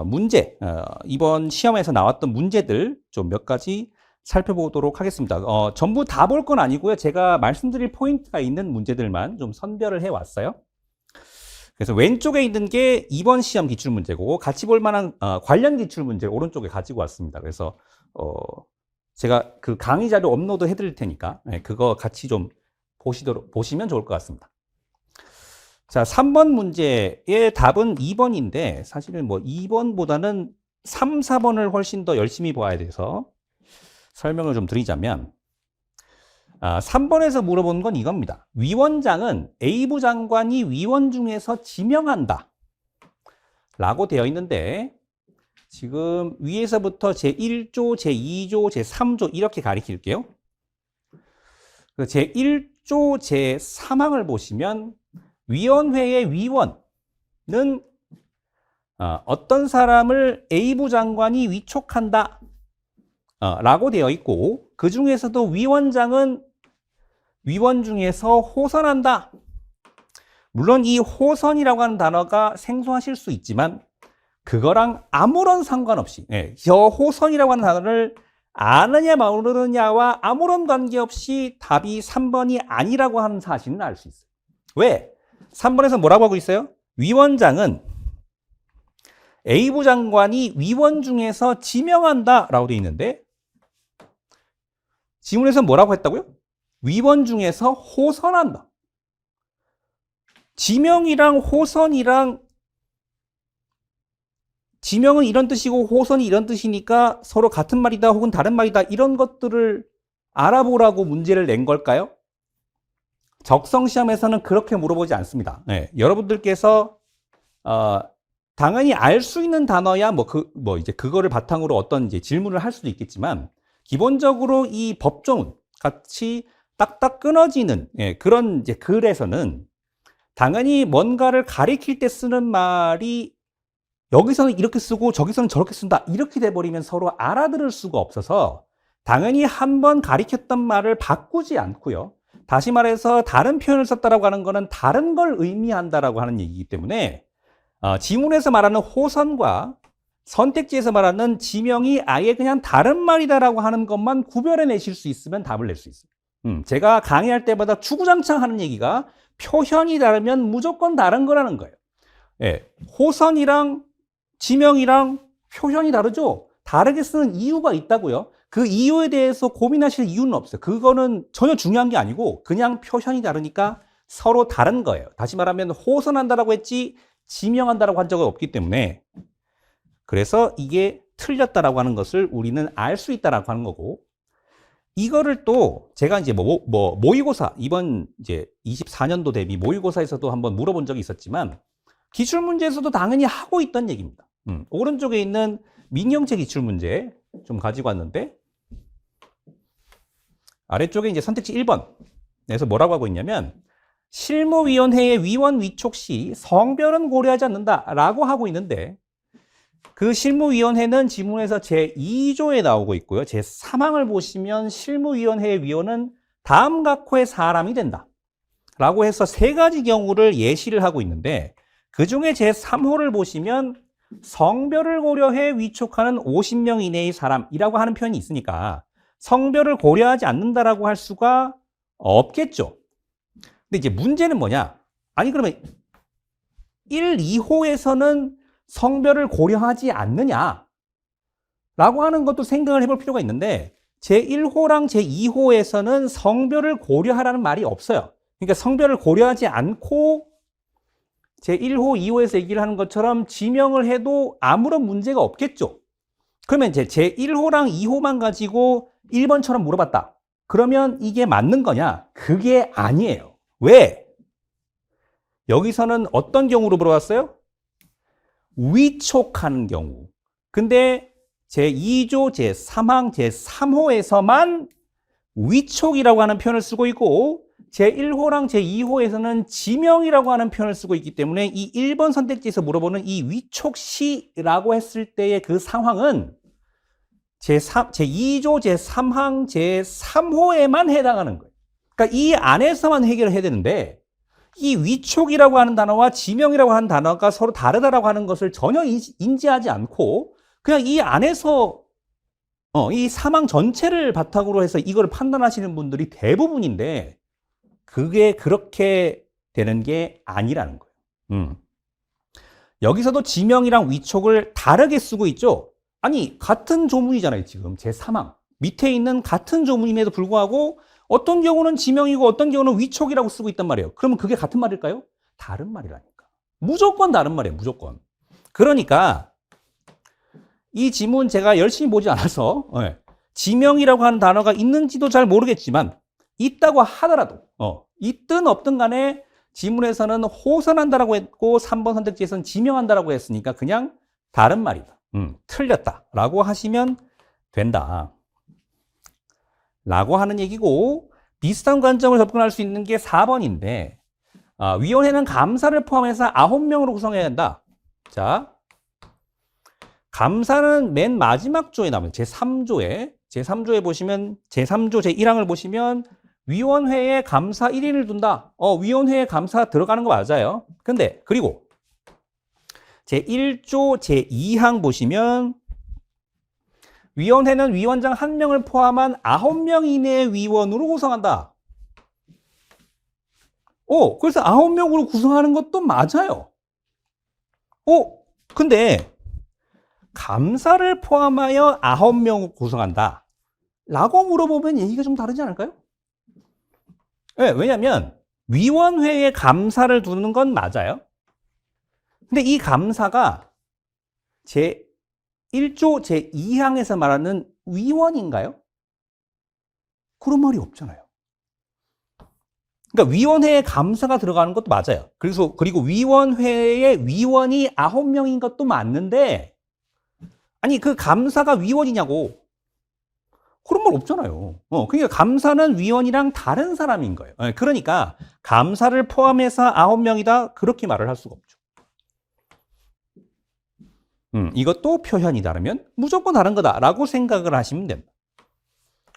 문제, 이번 시험에서 나왔던 문제들 좀 몇 가지 살펴보도록 하겠습니다. 전부 다 볼 건 아니고요. 제가 말씀드릴 포인트가 있는 문제들만 좀 선별을 해왔어요. 그래서 왼쪽에 있는 게 이번 시험 기출문제고 같이 볼 만한 관련 기출문제를 오른쪽에 가지고 왔습니다. 그래서 제가 그 강의 자료 업로드 해드릴 테니까 그거 같이 좀 보시면 좋을 것 같습니다. 자, 3번 문제의 답은 2번인데 사실은 뭐 2번보다는 3, 4번을 훨씬 더 열심히 봐야 돼서 설명을 좀 드리자면 3번에서 물어본 건 이겁니다. 위원장은 A부 장관이 위원 중에서 지명한다 라고 되어 있는데 지금 위에서부터 제1조, 제2조, 제3조 이렇게 가리킬게요. 제1조, 제3항을 보시면 위원회의 위원은 어떤 사람을 A부 장관이 위촉한다 라고 되어 있고 그 중에서도 위원장은 위원 중에서 호선한다. 물론 이 호선이라고 하는 단어가 생소하실 수 있지만 그거랑 아무런 상관없이 저 호선이라고 하는 단어를 아느냐 모르느냐와 아무런 관계없이 답이 3번이 아니라고 하는 사실은 알 수 있어요. 왜? 3번에서 뭐라고 하고 있어요? 위원장은 A부 장관이 위원 중에서 지명한다 라고 되어 있는데 지문에서 뭐라고 했다고요? 위원 중에서 호선한다. 지명이랑 호선이랑 지명은 이런 뜻이고 호선이 이런 뜻이니까 서로 같은 말이다 혹은 다른 말이다 이런 것들을 알아보라고 문제를 낸 걸까요? 적성시험에서는 그렇게 물어보지 않습니다. 여러분들께서 당연히 알 수 있는 단어야 이제 그거를 바탕으로 어떤 이제 질문을 할 수도 있겠지만 기본적으로 이 법조문 같이 딱딱 끊어지는 그런 이제 글에서는 당연히 뭔가를 가리킬 때 쓰는 말이 여기서는 이렇게 쓰고 저기서는 저렇게 쓴다 이렇게 돼버리면 서로 알아들을 수가 없어서 당연히 한번 가리켰던 말을 바꾸지 않고요. 다시 말해서 다른 표현을 썼다라고 하는 거는 다른 걸 의미한다라고 하는 얘기이기 때문에 지문에서 말하는 호선과 선택지에서 말하는 지명이 아예 그냥 다른 말이다라고 하는 것만 구별해 내실 수 있으면 답을 낼 수 있어요. 제가 강의할 때마다 주구장창 하는 얘기가 표현이 다르면 무조건 다른 거라는 거예요. 호선이랑 지명이랑 표현이 다르죠? 다르게 쓰는 이유가 있다고요. 그 이유에 대해서 고민하실 이유는 없어요. 그거는 전혀 중요한 게 아니고 그냥 표현이 다르니까 서로 다른 거예요. 다시 말하면 호선한다라고 했지 지명한다라고 한 적은 없기 때문에 그래서 이게 틀렸다라고 하는 것을 우리는 알 수 있다라고 하는 거고 이거를 또 제가 이제 모의고사 이번 이제 24년도 대비 모의고사에서도 한번 물어본 적이 있었지만 기출문제에서도 당연히 하고 있던 얘기입니다. 오른쪽에 있는 민영체 기출문제 좀 가지고 왔는데 아래쪽에 이제 선택지 1번에서 뭐라고 하고 있냐면 실무위원회의 위원 위촉 시 성별은 고려하지 않는다라고 하고 있는데 그 실무위원회는 지문에서 제2조에 나오고 있고요. 제3항을 보시면 실무위원회의 위원은 다음 각호의 사람이 된다 라고 해서 세 가지 경우를 예시를 하고 있는데 그 중에 제3호를 보시면 성별을 고려해 위촉하는 50명 이내의 사람이라고 하는 표현이 있으니까 성별을 고려하지 않는다라고 할 수가 없겠죠. 근데 이제 문제는 뭐냐? 아니 그러면 1, 2호에서는 성별을 고려하지 않느냐? 라고 하는 것도 생각을 해볼 필요가 있는데 제1호랑 제2호에서는 성별을 고려하라는 말이 없어요. 그러니까 성별을 고려하지 않고 제1호, 2호에서 얘기를 하는 것처럼 지명을 해도 아무런 문제가 없겠죠. 그러면 이제 제1호랑 2호만 가지고 1번처럼 물어봤다. 그러면 이게 맞는 거냐? 그게 아니에요. 왜? 여기서는 어떤 경우로 물어봤어요? 위촉하는 경우. 근데 제2조 제3항 제3호에서만 위촉이라고 하는 표현을 쓰고 있고 제1호랑 제2호에서는 지명이라고 하는 표현을 쓰고 있기 때문에 이 1번 선택지에서 물어보는 이 위촉시라고 했을 때의 그 상황은 제2조 제3항 제3호에만 해당하는 거예요. 그러니까 이 안에서만 해결을 해야 되는데 이 위촉이라고 하는 단어와 지명이라고 하는 단어가 서로 다르다라고 하는 것을 전혀 인지하지 않고 그냥 이 안에서 이 사망 전체를 바탕으로 해서 이걸 판단하시는 분들이 대부분인데 그게 그렇게 되는 게 아니라는 거예요. 여기서도 지명이랑 위촉을 다르게 쓰고 있죠. 아니 같은 조문이잖아요. 지금 제3항 밑에 있는 같은 조문임에도 불구하고 어떤 경우는 지명이고 어떤 경우는 위촉이라고 쓰고 있단 말이에요. 그러면 그게 같은 말일까요? 다른 말이라니까. 무조건 다른 말이에요. 무조건. 그러니까 이 지문 제가 열심히 보지 않아서 지명이라고 하는 단어가 있는지도 잘 모르겠지만 있다고 하더라도 있든 없든 간에 지문에서는 호선한다라고 했고 3번 선택지에서는 지명한다라고 했으니까 그냥 다른 말이다. 틀렸다라고 하시면 된다. 라고 하는 얘기고 비슷한 관점을 접근할 수 있는 게 4번인데 위원회는 감사를 포함해서 9명으로 구성해야 한다. 자, 감사는 맨 마지막 조에 나오면 제3조에 보시면 제3조 제1항을 보시면 위원회에 감사 1인을 둔다. 위원회에 감사 들어가는 거 맞아요. 근데 그리고 제1조 제2항 보시면 위원회는 위원장 1명을 포함한 9명 이내의 위원으로 구성한다. 그래서 9명으로 구성하는 것도 맞아요. 근데 감사를 포함하여 9명을 구성한다. 라고 물어보면 얘기가 좀 다르지 않을까요? 네, 왜냐하면 위원회에 감사를 두는 건 맞아요. 근데 이 감사가 제1조 제2항에서 말하는 위원인가요? 그런 말이 없잖아요. 그러니까 위원회에 감사가 들어가는 것도 맞아요. 그리고 위원회에 위원이 9명인 것도 맞는데 아니 그 감사가 위원이냐고. 그런 말 없잖아요. 그러니까 감사는 위원이랑 다른 사람인 거예요. 그러니까 감사를 포함해서 9명이다 그렇게 말을 할 수가 없죠. 이것도 표현이 다르면 무조건 다른 거다라고 생각을 하시면 됩니다.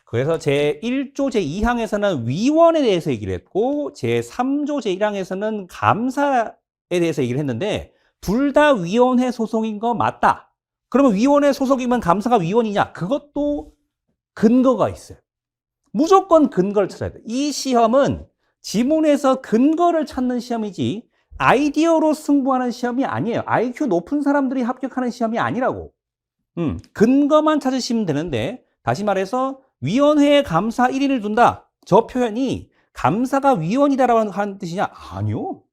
그래서 제1조 제2항에서는 위원에 대해서 얘기를 했고 제3조 제1항에서는 감사에 대해서 얘기를 했는데 둘 다 위원회 소속인 거 맞다. 그러면 위원회 소속이면 감사가 위원이냐? 그것도 근거가 있어요. 무조건 근거를 찾아야 돼요. 이 시험은 지문에서 근거를 찾는 시험이지 아이디어로 승부하는 시험이 아니에요. IQ 높은 사람들이 합격하는 시험이 아니라고. 근거만 찾으시면 되는데 다시 말해서 위원회에 감사 1인을 둔다. 저 표현이 감사가 위원이다라고 하는 뜻이냐? 아니요.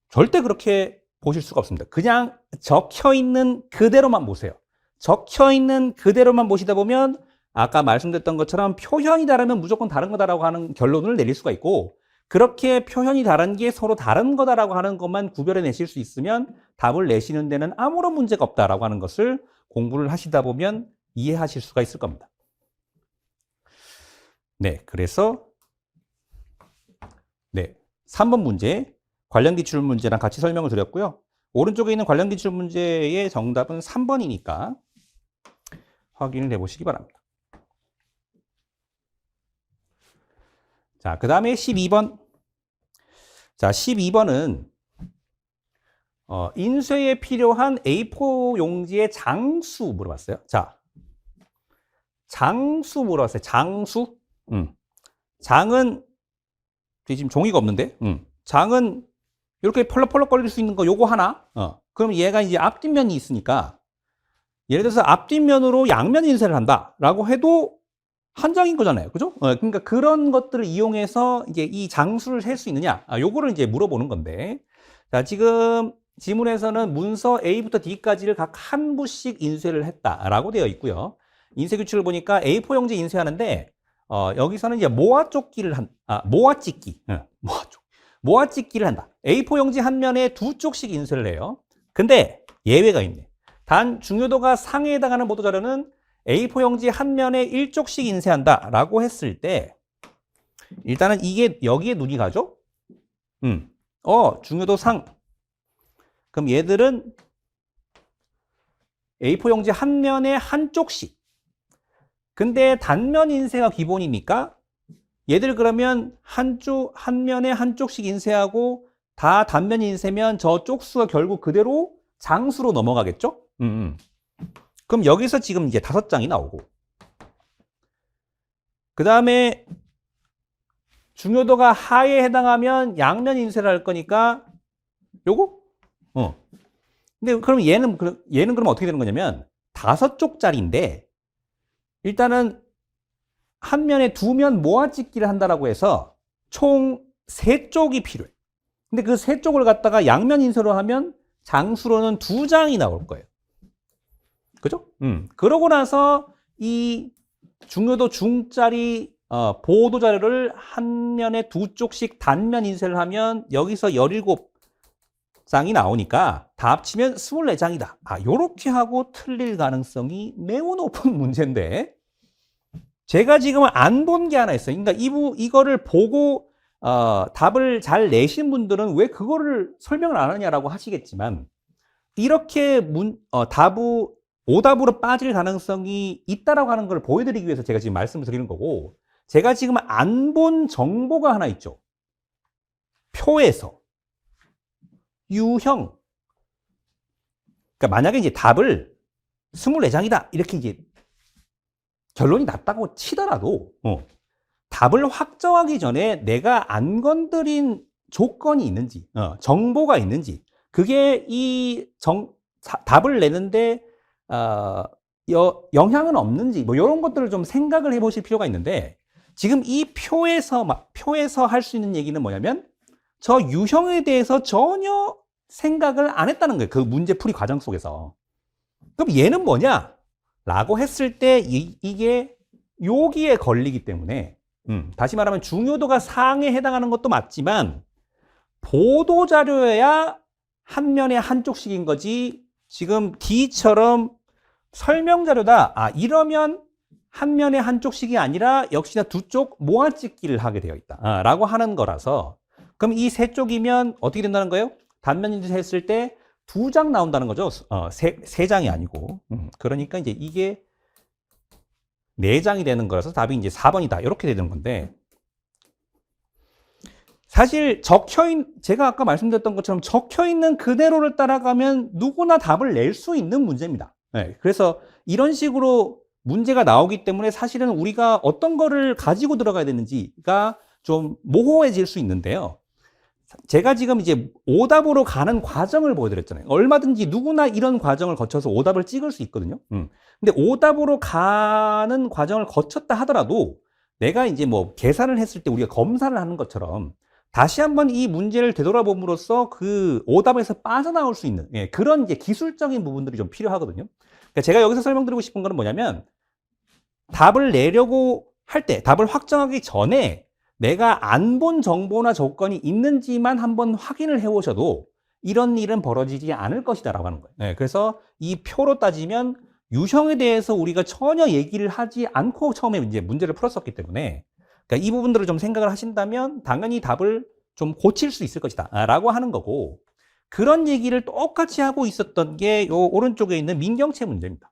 절대 그렇게 보실 수가 없습니다. 그냥 적혀있는 그대로만 보세요. 적혀있는 그대로만 보시다 보면 아까 말씀드렸던 것처럼 표현이 다르면 무조건 다른 거다라고 하는 결론을 내릴 수가 있고 그렇게 표현이 다른 게 서로 다른 거다라고 하는 것만 구별해 내실 수 있으면 답을 내시는 데는 아무런 문제가 없다라고 하는 것을 공부를 하시다 보면 이해하실 수가 있을 겁니다. 네, 그래서 3번 문제 관련 기출 문제랑 같이 설명을 드렸고요. 오른쪽에 있는 관련 기출 문제의 정답은 3번이니까 확인을 해보시기 바랍니다. 자, 그 다음에 12번. 자, 12번은 인쇄에 필요한 A4 용지의 장수 물어봤어요. 자, 장수 물어봤어요. 장수. 장은 지금 종이가 없는데, 장은 이렇게 펄럭펄럭거릴 수 있는 거 요거 하나. 그럼 얘가 이제 앞뒷면이 있으니까 예를 들어서 앞뒷면으로 양면 인쇄를 한다라고 해도 한 장인 거잖아요. 그죠? 그러니까 그런 것들을 이용해서 이제 이 장수를 셀 수 있느냐? 요거를 이제 물어보는 건데. 자, 지금 지문에서는 문서 A부터 D까지를 각 한 부씩 인쇄를 했다라고 되어 있고요. 인쇄 규칙을 보니까 A4 용지 인쇄하는데 여기서는 이제 모아찍기를 모아찍기를 한다. A4 용지 한 면에 두 쪽씩 인쇄를 해요. 근데 예외가 있네. 단 중요도가 상에 해당하는 보도자료는 A4 용지 한 면에 1쪽씩 인쇄한다 라고 했을 때 일단은 이게 여기에 눈이 가죠? 중요도 상. 그럼 얘들은 A4 용지 한 면에 한 쪽씩. 근데 단면 인쇄가 기본이니까 얘들 그러면 한 면에 한 쪽씩 인쇄하고 다 단면 인쇄면 저 쪽수가 결국 그대로 장수로 넘어가겠죠? 그럼 여기서 지금 이제 5장이 나오고 그 다음에 중요도가 하에 해당하면 양면 인쇄를 할 거니까 요거? 근데 그럼 얘는 그럼 어떻게 되는 거냐면 5쪽짜리인데 일단은 한 면에 2면 모아찍기를 한다라고 해서 총 3쪽이 필요해. 근데 그 3쪽을 갖다가 양면 인쇄로 하면 장수로는 2장이 나올 거예요. 그죠? 그러고 나서 이 중요도 중짜리 보도 자료를 한 면에 2쪽씩 단면 인쇄를 하면 여기서 17장이 나오니까 다 합치면 24장이다. 요렇게 하고 틀릴 가능성이 매우 높은 문제인데 제가 지금 안 본 게 하나 있어요. 그러니까 이거를 보고 답을 잘 내신 분들은 왜 그거를 설명을 안 하냐라고 하시겠지만 이렇게 오답으로 빠질 가능성이 있다라고 하는 걸 보여드리기 위해서 제가 지금 말씀을 드리는 거고 제가 지금 안 본 정보가 하나 있죠. 표에서 유형. 그러니까 만약에 이제 답을 24장이다 이렇게 이제 결론이 났다고 치더라도 답을 확정하기 전에 내가 안 건드린 조건이 있는지 정보가 있는지 그게 답을 내는데 영향은 없는지 뭐 이런 것들을 좀 생각을 해보실 필요가 있는데 지금 이 표에서 할 수 있는 얘기는 뭐냐면 저 유형에 대해서 전혀 생각을 안 했다는 거예요. 그 문제풀이 과정 속에서. 그럼 얘는 뭐냐? 라고 했을 때 이게 여기에 걸리기 때문에 다시 말하면 중요도가 상에 해당하는 것도 맞지만 보도자료여야 한 면에 한쪽씩인 거지 지금 D처럼 설명자료다. 이러면 한 면에 한쪽씩이 아니라 역시나 2쪽 모아찍기를 하게 되어 있다. 라고 하는 거라서 그럼 이 3쪽이면 어떻게 된다는 거예요? 단면 인쇄했을 때 2장 나온다는 거죠. 3장이 아니고. 그러니까 이제 이게 4장이 되는 거라서 답이 이제 4번이다. 이렇게 되는 건데. 사실 제가 아까 말씀드렸던 것처럼 적혀 있는 그대로를 따라가면 누구나 답을 낼 수 있는 문제입니다. 네, 그래서 이런 식으로 문제가 나오기 때문에 사실은 우리가 어떤 거를 가지고 들어가야 되는지가 좀 모호해질 수 있는데요. 제가 지금 이제 오답으로 가는 과정을 보여드렸잖아요. 얼마든지 누구나 이런 과정을 거쳐서 오답을 찍을 수 있거든요. 근데 오답으로 가는 과정을 거쳤다 하더라도 내가 이제 뭐 계산을 했을 때 우리가 검사를 하는 것처럼 다시 한번 이 문제를 되돌아봄으로써 그 오답에서 빠져나올 수 있는 그런 이제 기술적인 부분들이 좀 필요하거든요. 그러니까 제가 여기서 설명드리고 싶은 거는 뭐냐면 답을 내려고 할 때, 답을 확정하기 전에 내가 안 본 정보나 조건이 있는지만 한번 확인을 해오셔도 이런 일은 벌어지지 않을 것이다라고 하는 거예요. 그래서 이 표로 따지면 유형에 대해서 우리가 전혀 얘기를 하지 않고 처음에 이제 문제를 풀었었기 때문에 그러니까 이 부분들을 좀 생각을 하신다면 당연히 답을 좀 고칠 수 있을 것이다 라고 하는 거고 그런 얘기를 똑같이 하고 있었던 게 요 오른쪽에 있는 민경채 문제입니다.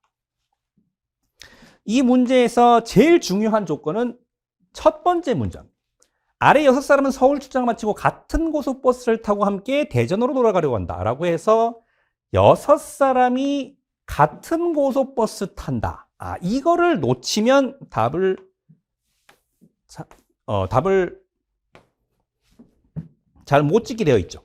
이 문제에서 제일 중요한 조건은 첫 번째 문장. 아래 6사람은 서울 출장을 마치고 같은 고속버스를 타고 함께 대전으로 돌아가려고 한다 라고 해서 6사람이 같은 고속버스 탄다. 이거를 놓치면 답을 잘 못 찍게 되어 있죠.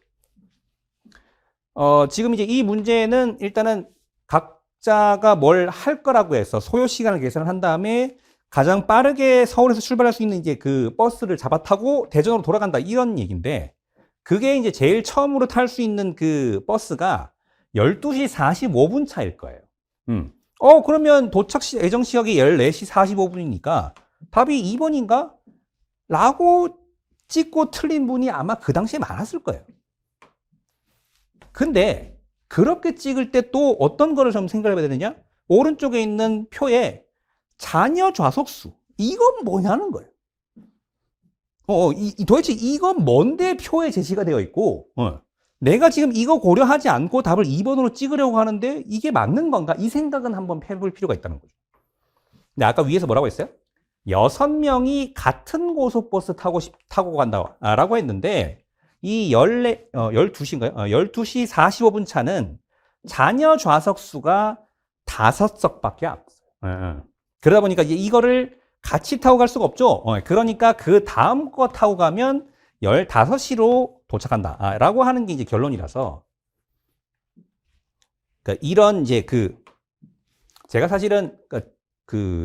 지금 이제 이 문제는 일단은 각자가 뭘 할 거라고 해서 소요 시간을 계산을 한 다음에 가장 빠르게 서울에서 출발할 수 있는 이제 그 버스를 잡아 타고 대전으로 돌아간다 이런 얘기인데 그게 이제 제일 처음으로 탈 수 있는 그 버스가 12시 45분 차일 거예요. 그러면 도착 예정 시각이 14시 45분이니까 답이 2번인가? 라고 찍고 틀린 분이 아마 그 당시에 많았을 거예요. 근데 그렇게 찍을 때 또 어떤 거를 좀 생각해 봐야 되느냐? 오른쪽에 있는 표에 자녀 좌석수. 이건 뭐냐는 거예요. 도대체 이건 뭔데 표에 제시가 되어 있고, 내가 지금 이거 고려하지 않고 답을 2번으로 찍으려고 하는데 이게 맞는 건가? 이 생각은 한번 해볼 필요가 있다는 거죠. 근데 아까 위에서 뭐라고 했어요? 6명이 같은 고속버스 타고 간다라고 했는데, 이 12시인가요? 12시 45분 차는 자녀 좌석수가 5석밖에 안 없어요. 그러다 보니까 이제 이거를 같이 타고 갈 수가 없죠. 그러니까 그 다음 거 타고 가면 15시로 도착한다. 라고 하는 게 이제 결론이라서. 그러니까 이런 이제 제가 사실은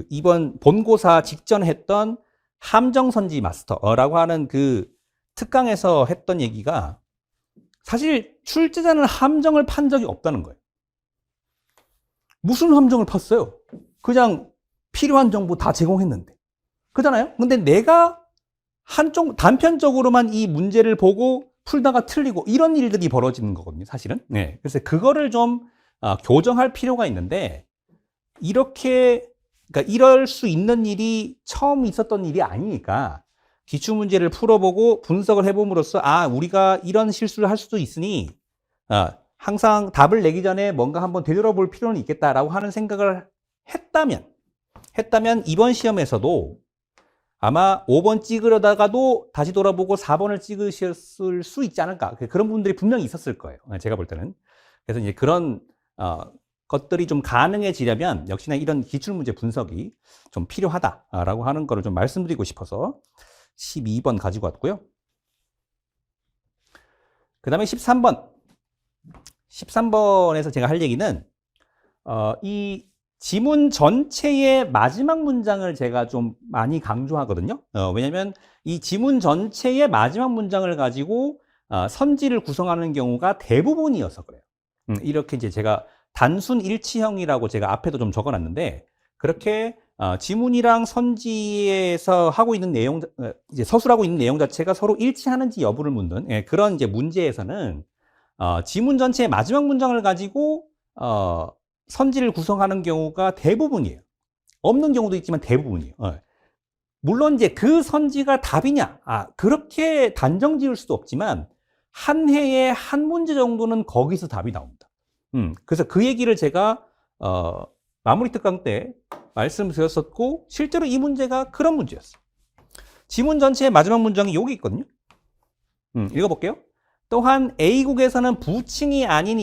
이번 본고사 직전 했던 함정선지 마스터라고 하는 그 특강에서 했던 얘기가 사실 출제자는 함정을 판 적이 없다는 거예요. 무슨 함정을 팠어요? 그냥 필요한 정보 다 제공했는데. 그잖아요? 근데 내가 단편적으로만 이 문제를 보고 풀다가 틀리고 이런 일들이 벌어지는 거거든요, 사실은. 네. 그래서 그거를 좀 교정할 필요가 있는데, 그러니까 이럴 수 있는 일이 처음 있었던 일이 아니니까 기출문제를 풀어보고 분석을 해봄으로써 우리가 이런 실수를 할 수도 있으니 항상 답을 내기 전에 뭔가 한번 되돌아볼 필요는 있겠다라고 하는 생각을 했다면 이번 시험에서도 아마 5번 찍으려다가도 다시 돌아보고 4번을 찍으셨을 수 있지 않을까. 그런 분들이 분명히 있었을 거예요. 제가 볼 때는. 그래서 이제 그런 것들이 좀 가능해지려면 역시나 이런 기출문제 분석이 좀 필요하다라고 하는 거를 좀 말씀드리고 싶어서 12번 가지고 왔고요. 그 다음에 13번. 13번에서 제가 할 얘기는 이 지문 전체의 마지막 문장을 제가 좀 많이 강조하거든요. 왜냐하면 이 지문 전체의 마지막 문장을 가지고 선지를 구성하는 경우가 대부분이어서 그래요. 이렇게 이제 제가 단순 일치형이라고 제가 앞에도 좀 적어놨는데, 그렇게 지문이랑 선지에서 하고 있는 내용, 이제 서술하고 있는 내용 자체가 서로 일치하는지 여부를 묻는 그런 이제 문제에서는 지문 전체의 마지막 문장을 가지고 선지를 구성하는 경우가 대부분이에요. 없는 경우도 있지만 대부분이에요. 물론 이제 그 선지가 답이냐, 그렇게 단정 지을 수도 없지만 한 해에 한 문제 정도는 거기서 답이 나옵니다. 그래서 그 얘기를 제가 마무리 특강 때 말씀드렸었고, 실제로 이 문제가 그런 문제였어요. 지문 전체의 마지막 문장이 여기 있거든요. 읽어볼게요. 또한 A국에서는 부칭이 아닌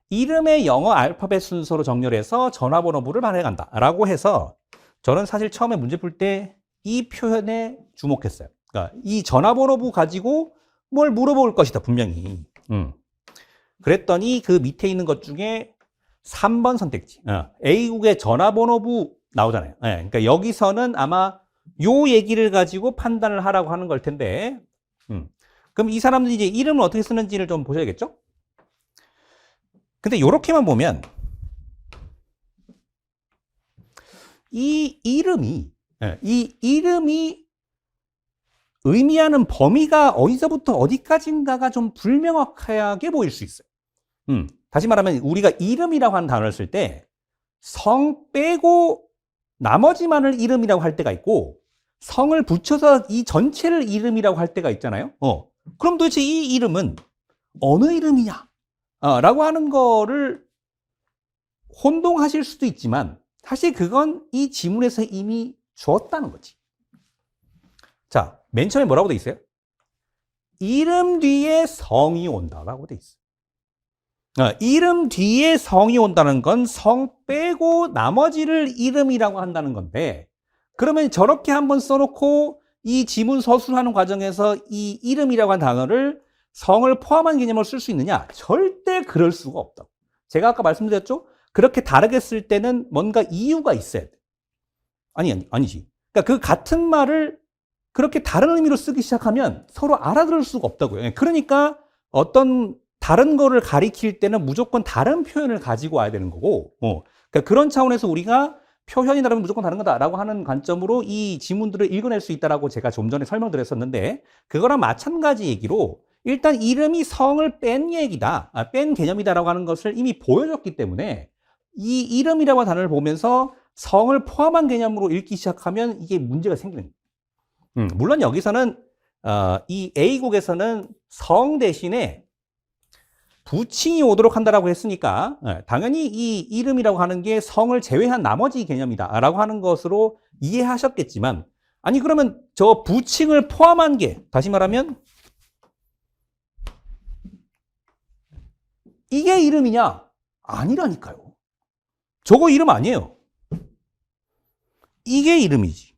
이름의 영어 알파벳 순서로 정렬해서 전화번호부를 발행한다 라고 해서, 저는 사실 처음에 문제 풀 때 이 표현에 주목했어요. 그러니까 이 전화번호부 가지고 뭘 물어볼 것이다, 분명히. 그랬더니 그 밑에 있는 것 중에 3번 선택지, A국의 전화번호부 나오잖아요. 그러니까 여기서는 아마 요 얘기를 가지고 판단을 하라고 하는 걸 텐데, 그럼 이 사람들이 이제 이름을 어떻게 쓰는지를 좀 보셔야겠죠? 근데 요렇게만 보면 이 이름이 의미하는 범위가 어디서부터 어디까지인가가 좀 불명확하게 보일 수 있어요. 다시 말하면 우리가 이름이라고 하는 단어를 쓸 때 성 빼고 나머지만을 이름이라고 할 때가 있고, 성을 붙여서 이 전체를 이름이라고 할 때가 있잖아요. 그럼 도대체 이 이름은 어느 이름이냐? 라고 하는 거를 혼동하실 수도 있지만, 사실 그건 이 지문에서 이미 주었다는 거지. 자, 맨 처음에 뭐라고 돼 있어요? 이름 뒤에 성이 온다라고 돼 있어요. 이름 뒤에 성이 온다는 건 성 빼고 나머지를 이름이라고 한다는 건데, 그러면 저렇게 한번 써놓고 이 지문 서술하는 과정에서 이 이름이라고 한 단어를 성을 포함한 개념으로 쓸 수 있느냐? 절대 그럴 수가 없다고. 제가 아까 말씀드렸죠? 그렇게 다르게 쓸 때는 뭔가 이유가 있어야 돼. 아니지. 그러니까 그 같은 말을 그렇게 다른 의미로 쓰기 시작하면 서로 알아들을 수가 없다고요. 그러니까 어떤 다른 거를 가리킬 때는 무조건 다른 표현을 가지고 와야 되는 거고, 그러니까 그런 차원에서 우리가 표현이 다르면 무조건 다른 거다라고 하는 관점으로 이 지문들을 읽어낼 수 있다라고 제가 좀 전에 설명드렸었는데, 그거랑 마찬가지 얘기로 일단 이름이 성을 뺀 얘기다, 뺀 개념이다라고 하는 것을 이미 보여줬기 때문에 이 이름이라고 하는 단어를 보면서 성을 포함한 개념으로 읽기 시작하면 이게 문제가 생기는 거예요. 물론 여기서는 이 A국에서는 성 대신에 부칭이 오도록 한다라고 했으니까 당연히 이 이름이라고 하는 게 성을 제외한 나머지 개념이다라고 하는 것으로 이해하셨겠지만, 아니 그러면 저 부칭을 포함한 게, 다시 말하면 이게 이름이냐? 아니라니까요. 저거 이름 아니에요. 이게 이름이지.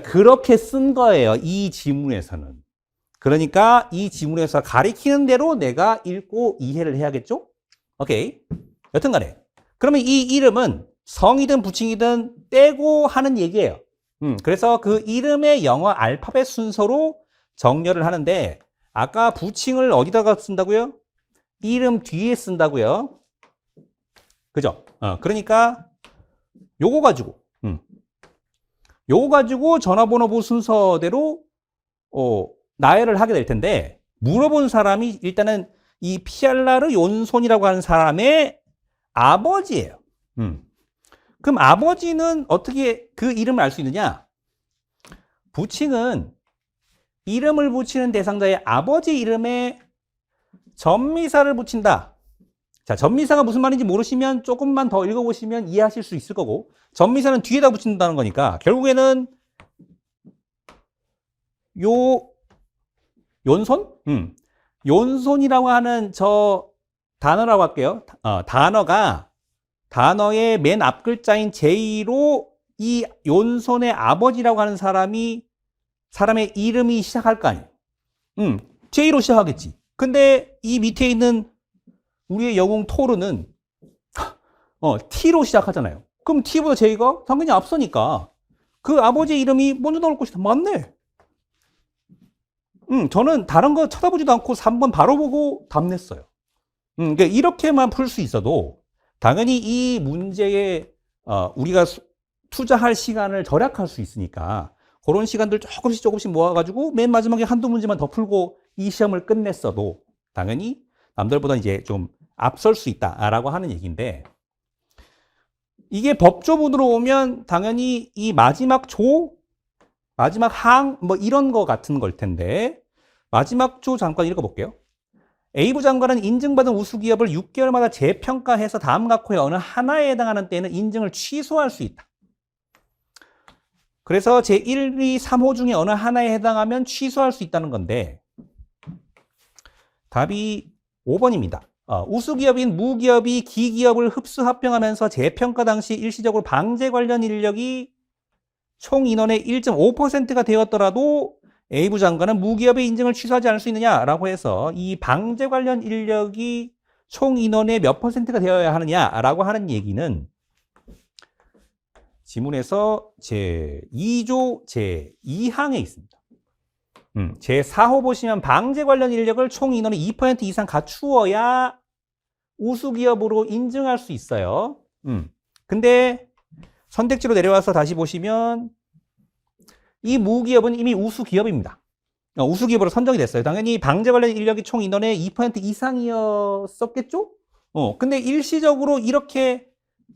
그렇게 쓴 거예요, 이 지문에서는. 그러니까 이 지문에서 가리키는 대로 내가 읽고 이해를 해야겠죠? 오케이. 여튼 간에. 그러면 이 이름은 성이든 부칭이든 떼고 하는 얘기예요. 그래서 그 이름의 영어 알파벳 순서로 정렬을 하는데, 아까 부칭을 어디다가 쓴다고요? 이름 뒤에 쓴다고요. 그죠? 그러니까 요거 가지고 전화번호부 순서대로 나열을 하게 될 텐데, 물어본 사람이 일단은 이 피알라르 욘손이라고 하는 사람의 아버지예요. 그럼 아버지는 어떻게 그 이름을 알 수 있느냐? 부칭은 이름을 붙이는 대상자의 아버지 이름에 전미사를 붙인다. 자, 전미사가 무슨 말인지 모르시면 조금만 더 읽어보시면 이해하실 수 있을 거고, 전미사는 뒤에다 붙인다는 거니까 결국에는 욘손? 욘손이라고 하는 저 단어라고 할게요. 단어의 맨 앞 글자인 J로 이 욘손의 아버지라고 하는 사람의 이름이 시작할 거 아니에요. J로 시작하겠지. 근데 이 밑에 있는 우리의 영웅 토르는 T로 시작하잖아요. 그럼 T보다 J가 당연히 앞서니까 그 아버지의 이름이 먼저 나올 것이다. 맞네. 저는 다른 거 쳐다보지도 않고 3번 바로 보고 답 냈어요. 그러니까 이렇게만 풀 수 있어도 당연히 이 문제에 우리가 투자할 시간을 절약할 수 있으니까 그런 시간들 조금씩 모아가지고 맨 마지막에 한두 문제만 더 풀고 이 시험을 끝냈어도 당연히 남들보다 이제 좀 앞설 수 있다라고 하는 얘기인데, 이게 법조문으로 오면 당연히 이 마지막 항 뭐 이런 거 같은 걸 텐데, 마지막 조 잠깐 읽어볼게요. A부 장관은 인증받은 우수기업을 6개월마다 재평가해서 다음 각호의 어느 하나에 해당하는 때에는 인증을 취소할 수 있다. 그래서 제1, 2, 3호 중에 어느 하나에 해당하면 취소할 수 있다는 건데, 답이 5번입니다. 우수기업인 무기업이 기기업을 흡수 합병하면서 재평가 당시 일시적으로 방제 관련 인력이 총 인원의 1.5%가 되었더라도 A부 장관은 무기업의 인증을 취소하지 않을 수 있느냐라고 해서 이 방제 관련 인력이 총 인원의 몇 %가 되어야 하느냐라고 하는 얘기는 지문에서 제2조 제2항에 있습니다. 제4호 보시면 방제 관련 인력을 총 인원의 2% 이상 갖추어야 우수기업으로 인증할 수 있어요. 근데 선택지로 내려와서 다시 보시면 이 무기업은 이미 우수기업입니다. 우수기업으로 선정이 됐어요. 당연히 방제 관련 인력이 총 인원의 2% 이상이었었겠죠? 근데 일시적으로 이렇게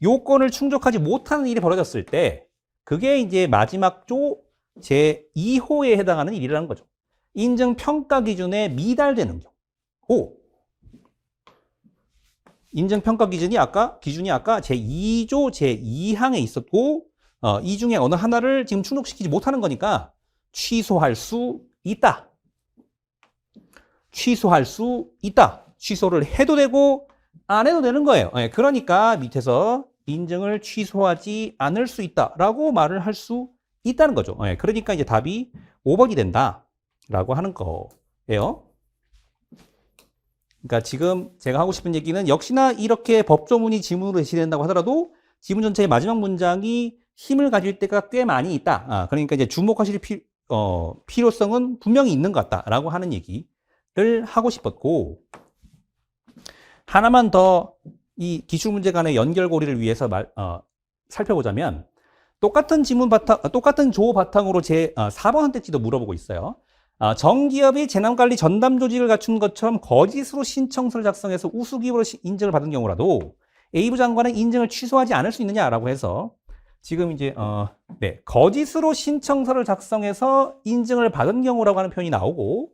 요건을 충족하지 못하는 일이 벌어졌을 때 그게 이제 마지막 조 제2호에 해당하는 일이라는 거죠. 인증평가 기준에 미달되는 경우. 인증평가 기준이 아까 제2조 제2항에 있었고, 이 중에 어느 하나를 지금 충족시키지 못하는 거니까 취소할 수 있다. 취소를 해도 되고 안 해도 되는 거예요. 그러니까 밑에서 인증을 취소하지 않을 수 있다라고 말을 할 수 있다는 거죠. 그러니까 이제 답이 5번이 된다라고 하는 거예요. 그러니까 지금 제가 하고 싶은 얘기는 역시나 이렇게 법조문이 지문으로 제시된다고 하더라도 지문 전체의 마지막 문장이 힘을 가질 때가 꽤 많이 있다. 그러니까 이제 주목하실 필요성은 분명히 있는 것 같다라고 하는 얘기를 하고 싶었고, 하나만 더 이 기출문제 간의 연결고리를 위해서 살펴보자면 똑같은 지문 바탕, 똑같은 조 바탕으로 제 4번 선택지도 물어보고 있어요. 정기업이 재난관리 전담 조직을 갖춘 것처럼 거짓으로 신청서를 작성해서 우수기업으로 인증을 받은 경우라도 A부 장관은 인증을 취소하지 않을 수 있느냐라고 해서 지금 이제 네, 거짓으로 신청서를 작성해서 인증을 받은 경우라고 하는 표현이 나오고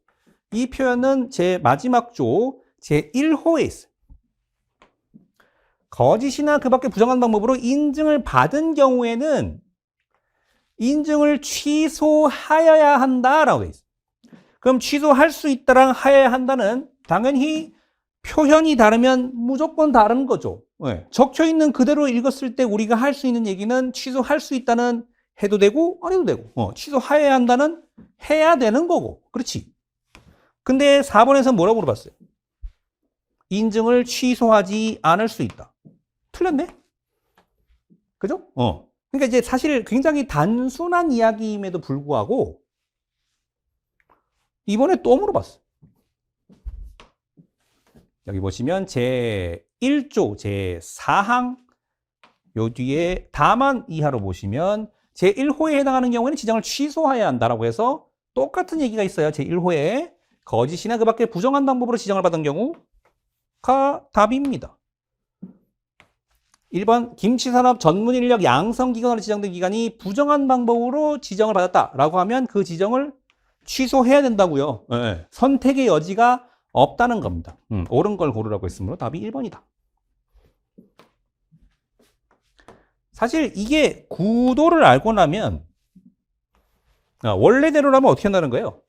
이 표현은 제 마지막 조 제 1호에 있어요. 거짓이나 그 밖의 부정한 방법으로 인증을 받은 경우에는 인증을 취소하여야 한다라고 돼 있어요. 그럼 취소할 수 있다랑 하여야 한다는 당연히 표현이 다르면 무조건 다른 거죠. 네. 적혀 있는 그대로 읽었을 때 우리가 할 수 있는 얘기는 취소할 수 있다는 해도 되고 안 해도 되고 취소하여야 한다는 해야 되는 거고. 그렇지. 근데 4번에서 뭐라고 물어봤어요? 인증을 취소하지 않을 수 있다. 틀렸네? 그죠? 그러니까 이제 사실 굉장히 단순한 이야기임에도 불구하고 이번에 또 물어봤어. 여기 보시면 제 1조 제 4항 요 뒤에 다만 이하로 보시면 제 1호에 해당하는 경우에는 지정을 취소해야 한다라고 해서 똑같은 얘기가 있어요. 제 1호에 거짓이나 그 밖에 부정한 방법으로 지정을 받은 경우가 답입니다. 1번 김치산업 전문인력 양성기관으로 지정된 기관이 부정한 방법으로 지정을 받았다라고 하면 그 지정을 취소해야 된다고요. 네. 선택의 여지가 없다는 겁니다. 옳은 걸 고르라고 했으므로 답이 1번이다. 사실 이게 구도를 알고 나면 원래대로라면 어떻게 한다는 거예요?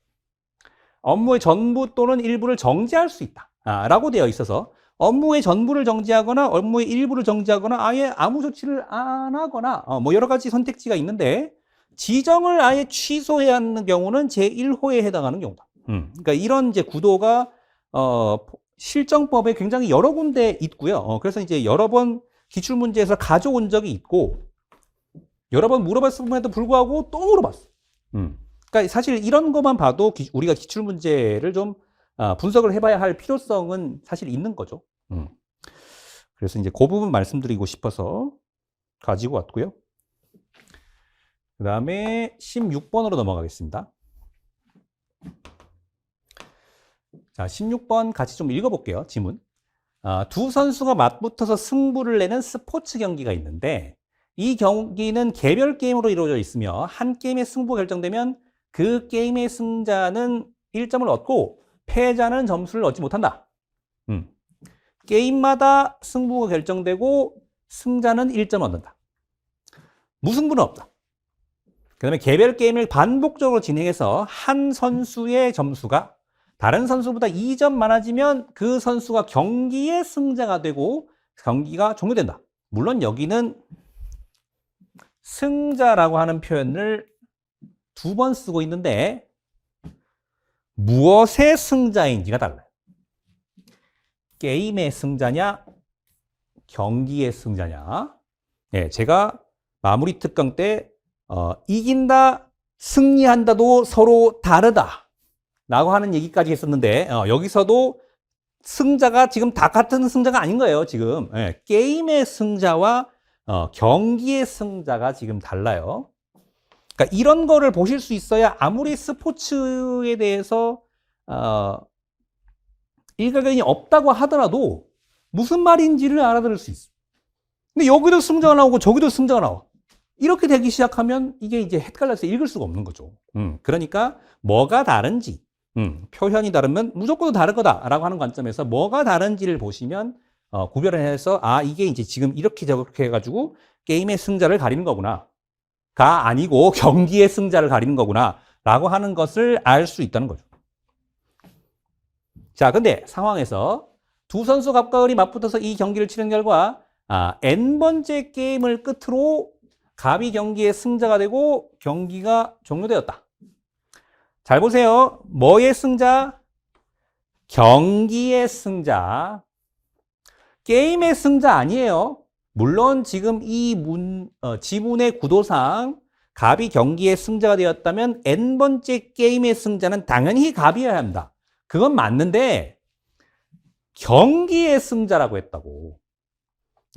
업무의 전부 또는 일부를 정지할 수 있다 라고 되어 있어서 업무의 전부를 정지하거나 업무의 일부를 정지하거나 아예 아무 조치를 안 하거나 뭐 여러 가지 선택지가 있는데 지정을 아예 취소해야 하는 경우는 제1호에 해당하는 경우다. 그러니까 이런 이제 구도가 실정법에 굉장히 여러 군데 있고요. 그래서 이제 여러 번 기출문제에서 가져온 적이 있고 여러 번 물어봤음에도 불구하고 또 물어봤어. 그러니까 사실 이런 것만 봐도 우리가 기출문제를 좀 분석을 해봐야 할 필요성은 사실 있는 거죠. 그래서 이제 그 부분 말씀드리고 싶어서 가지고 왔고요. 그 다음에 16번으로 넘어가겠습니다. 자, 16번 같이 좀 읽어볼게요. 지문. 두 선수가 맞붙어서 승부를 내는 스포츠 경기가 있는데 이 경기는 개별 게임으로 이루어져 있으며 한 게임의 승부가 결정되면 그 게임의 승자는 1점을 얻고 패자는 점수를 얻지 못한다. 게임마다 승부가 결정되고 승자는 1점 얻는다. 무승부는 없다. 그 다음에 개별 게임을 반복적으로 진행해서 한 선수의 점수가 다른 선수보다 2점 많아지면 그 선수가 경기의 승자가 되고 경기가 종료된다. 물론 여기는 승자라고 하는 표현을 2번 쓰고 있는데 무엇의 승자인지가 달라요. 게임의 승자냐, 경기의 승자냐. 네, 제가 마무리 특강 때 이긴다, 승리한다도 서로 다르다 라고 하는 얘기까지 했었는데 여기서도 승자가 지금 다 같은 승자가 아닌 거예요. 지금 게임의 승자와 경기의 승자가 지금 달라요. 그러니까 이런 거를 보실 수 있어야 아무리 스포츠에 대해서 일가견이 없다고 하더라도 무슨 말인지를 알아들을 수 있어. 근데 여기도 승자가 나오고 저기도 승자가 나와. 이렇게 되기 시작하면 이게 이제 헷갈려서 읽을 수가 없는 거죠. 그러니까 뭐가 다른지, 표현이 다르면 무조건 다를 거다라고 하는 관점에서 뭐가 다른지를 보시면 구별을 해서 이게 이제 지금 이렇게 저렇게 해가지고 게임의 승자를 가리는 거구나. 가 아니고 경기의 승자를 가리는 거구나 라고 하는 것을 알 수 있다는 거죠. 자, 근데 상황에서 두 선수 갑과 을이 맞붙어서 이 경기를 치른 결과 n번째 게임을 끝으로 갑이 경기의 승자가 되고 경기가 종료되었다. 잘 보세요. 뭐의 승자? 경기의 승자. 게임의 승자 아니에요. 물론 지금 이 지문의 구도상 갑이 경기의 승자가 되었다면 n번째 게임의 승자는 당연히 갑이어야 한다. 그건 맞는데 경기의 승자라고 했다고.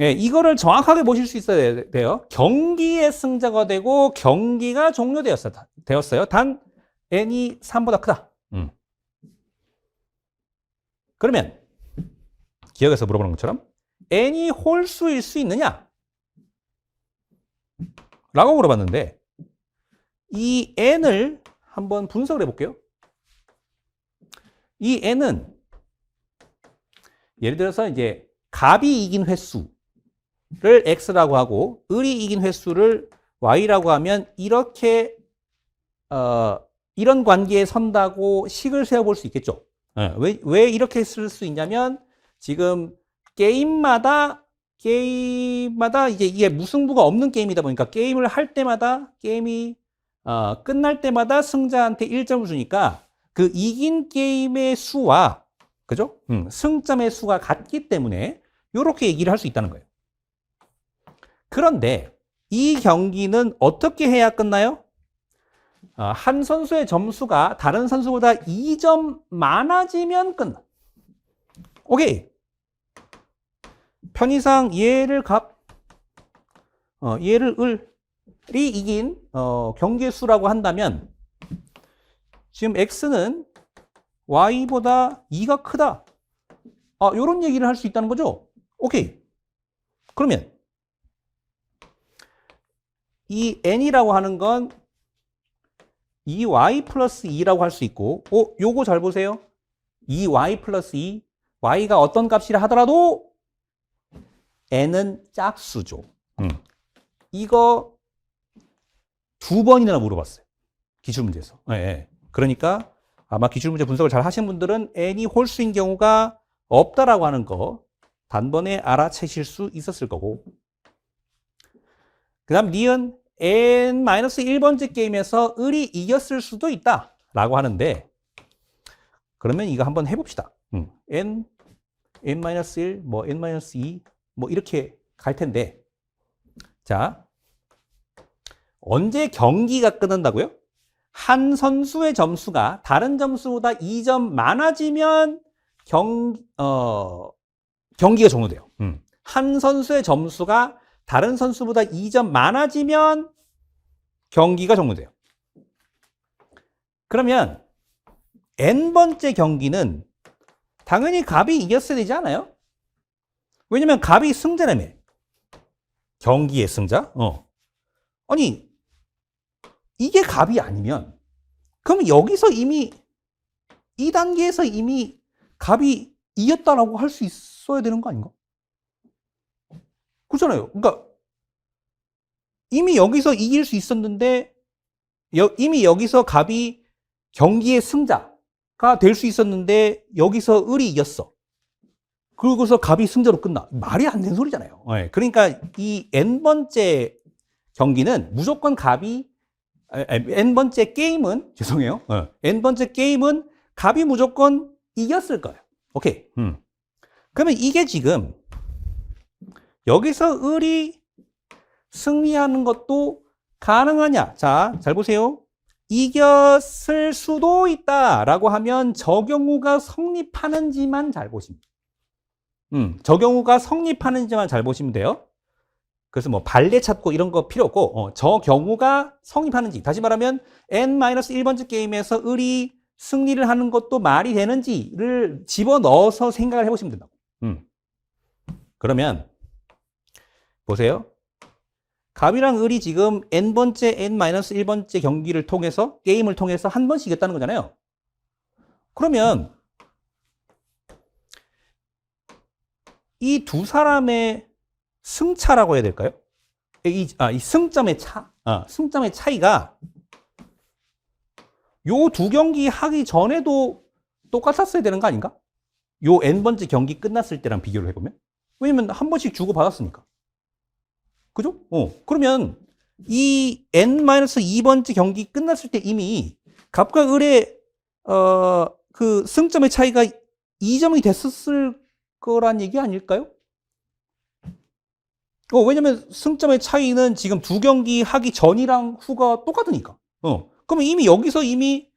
예, 이거를 정확하게 보실 수 있어야 돼요. 경기의 승자가 되고 경기가 종료되었어요. 단 n이 3보다 크다. 그러면 기억에서 물어보는 것처럼 n이 홀수일 수 있느냐? 라고 물어봤는데 이 n을 한번 분석을 해볼게요. 이 n은 예를 들어서 이제 갑이 이긴 횟수를 x라고 하고 을이 이긴 횟수를 y라고 하면 이렇게 이런 관계에 선다고 식을 세워볼 수 있겠죠. 왜 이렇게 쓸 수 있냐면 지금 게임마다 이제 이게 무승부가 없는 게임이다 보니까 게임을 할 때마다 게임이 끝날 때마다 승자한테 1점을 주니까 그 이긴 게임의 수와 그죠? 승점의 수가 같기 때문에 이렇게 얘기를 할 수 있다는 거예요. 그런데 이 경기는 어떻게 해야 끝나요? 한 선수의 점수가 다른 선수보다 2점 많아지면 끝나. 오케이. 편의상 얘를 얘를 을이 이긴 경기의 수라고 한다면 지금 x는 y보다 2가 크다. 요런 얘기를 할 수 있다는 거죠. 오케이. 그러면 이 n이라고 하는 건 2y 플러스 2라고 할 수 있고 요거 잘 보세요. 2y 플러스 2 y가 어떤 값이라 하더라도 n은 짝수죠. 이거 2번이나 물어봤어요. 기출문제에서. 네. 그러니까 아마 기출문제 분석을 잘 하신 분들은 n이 홀수인 경우가 없다라고 하는 거 단번에 알아채실 수 있었을 거고. 그 다음 니은 n-1번째 게임에서 을이 이겼을 수도 있다 라고 하는데 그러면 이거 한번 해봅시다. n-1, 뭐 n-2 뭐 이렇게 갈 텐데 자 언제 경기가 끝난다고요? 한 선수의 점수가 다른 점수보다 2점 많아지면 경기가 종료돼요. 한 선수의 점수가 다른 선수보다 2점 많아지면 경기가 종료돼요. 그러면 n번째 경기는 당연히 갑이 이겼어야 되지 않아요? 왜냐면 갑이 승자라며. 경기의 승자? 아니 이게 갑이 아니면 그럼 여기서 이미 이 단계에서 이미 갑이 이겼다라고 할 수 있어야 되는 거 아닌가? 그렇잖아요. 그러니까 이미 여기서 이길 수 있었는데 이미 여기서 갑이 경기의 승자가 될 수 있었는데 여기서 을이 이겼어. 그러고서 갑이 승자로 끝나. 말이 안 되는 소리잖아요. 그러니까 이 n번째 경기는 무조건 갑이 n번째 게임은 죄송해요. n번째 게임은 갑이 무조건 이겼을 거예요. 오케이. 그러면 이게 지금 여기서 을이 승리하는 것도 가능하냐? 자, 잘 보세요. 이겼을 수도 있다라고 하면 저 경우가 성립하는지만 잘 보시면. 저 경우가 성립하는지만 잘 보시면 돼요. 그래서 뭐 발레 찾고 이런 거 필요 없고 저 경우가 성립하는지 다시 말하면 n-1번째 게임에서 을이 승리를 하는 것도 말이 되는지를 집어넣어서 생각을 해보시면 된다고. 그러면 보세요. 갑이랑 을이 지금 n번째, n-1번째 경기를 통해서 게임을 통해서 한 번씩 이겼다는 거잖아요. 그러면 이 두 사람의 승차라고 해야 될까요? 이 승점의 승점의 차이가 요 두 경기 하기 전에도 똑같았어야 되는 거 아닌가? 요 n번째 경기 끝났을 때랑 비교를 해보면. 왜냐면 한 번씩 주고받았으니까. 그죠? 그러면 이 n-2번째 경기 끝났을 때 이미 갑과 을의 그 승점의 차이가 2점이 됐었을 거란 얘기 아닐까요? 왜냐면 승점의 차이는 지금 두 경기 하기 전이랑 후가 똑같으니까. 그러면 이미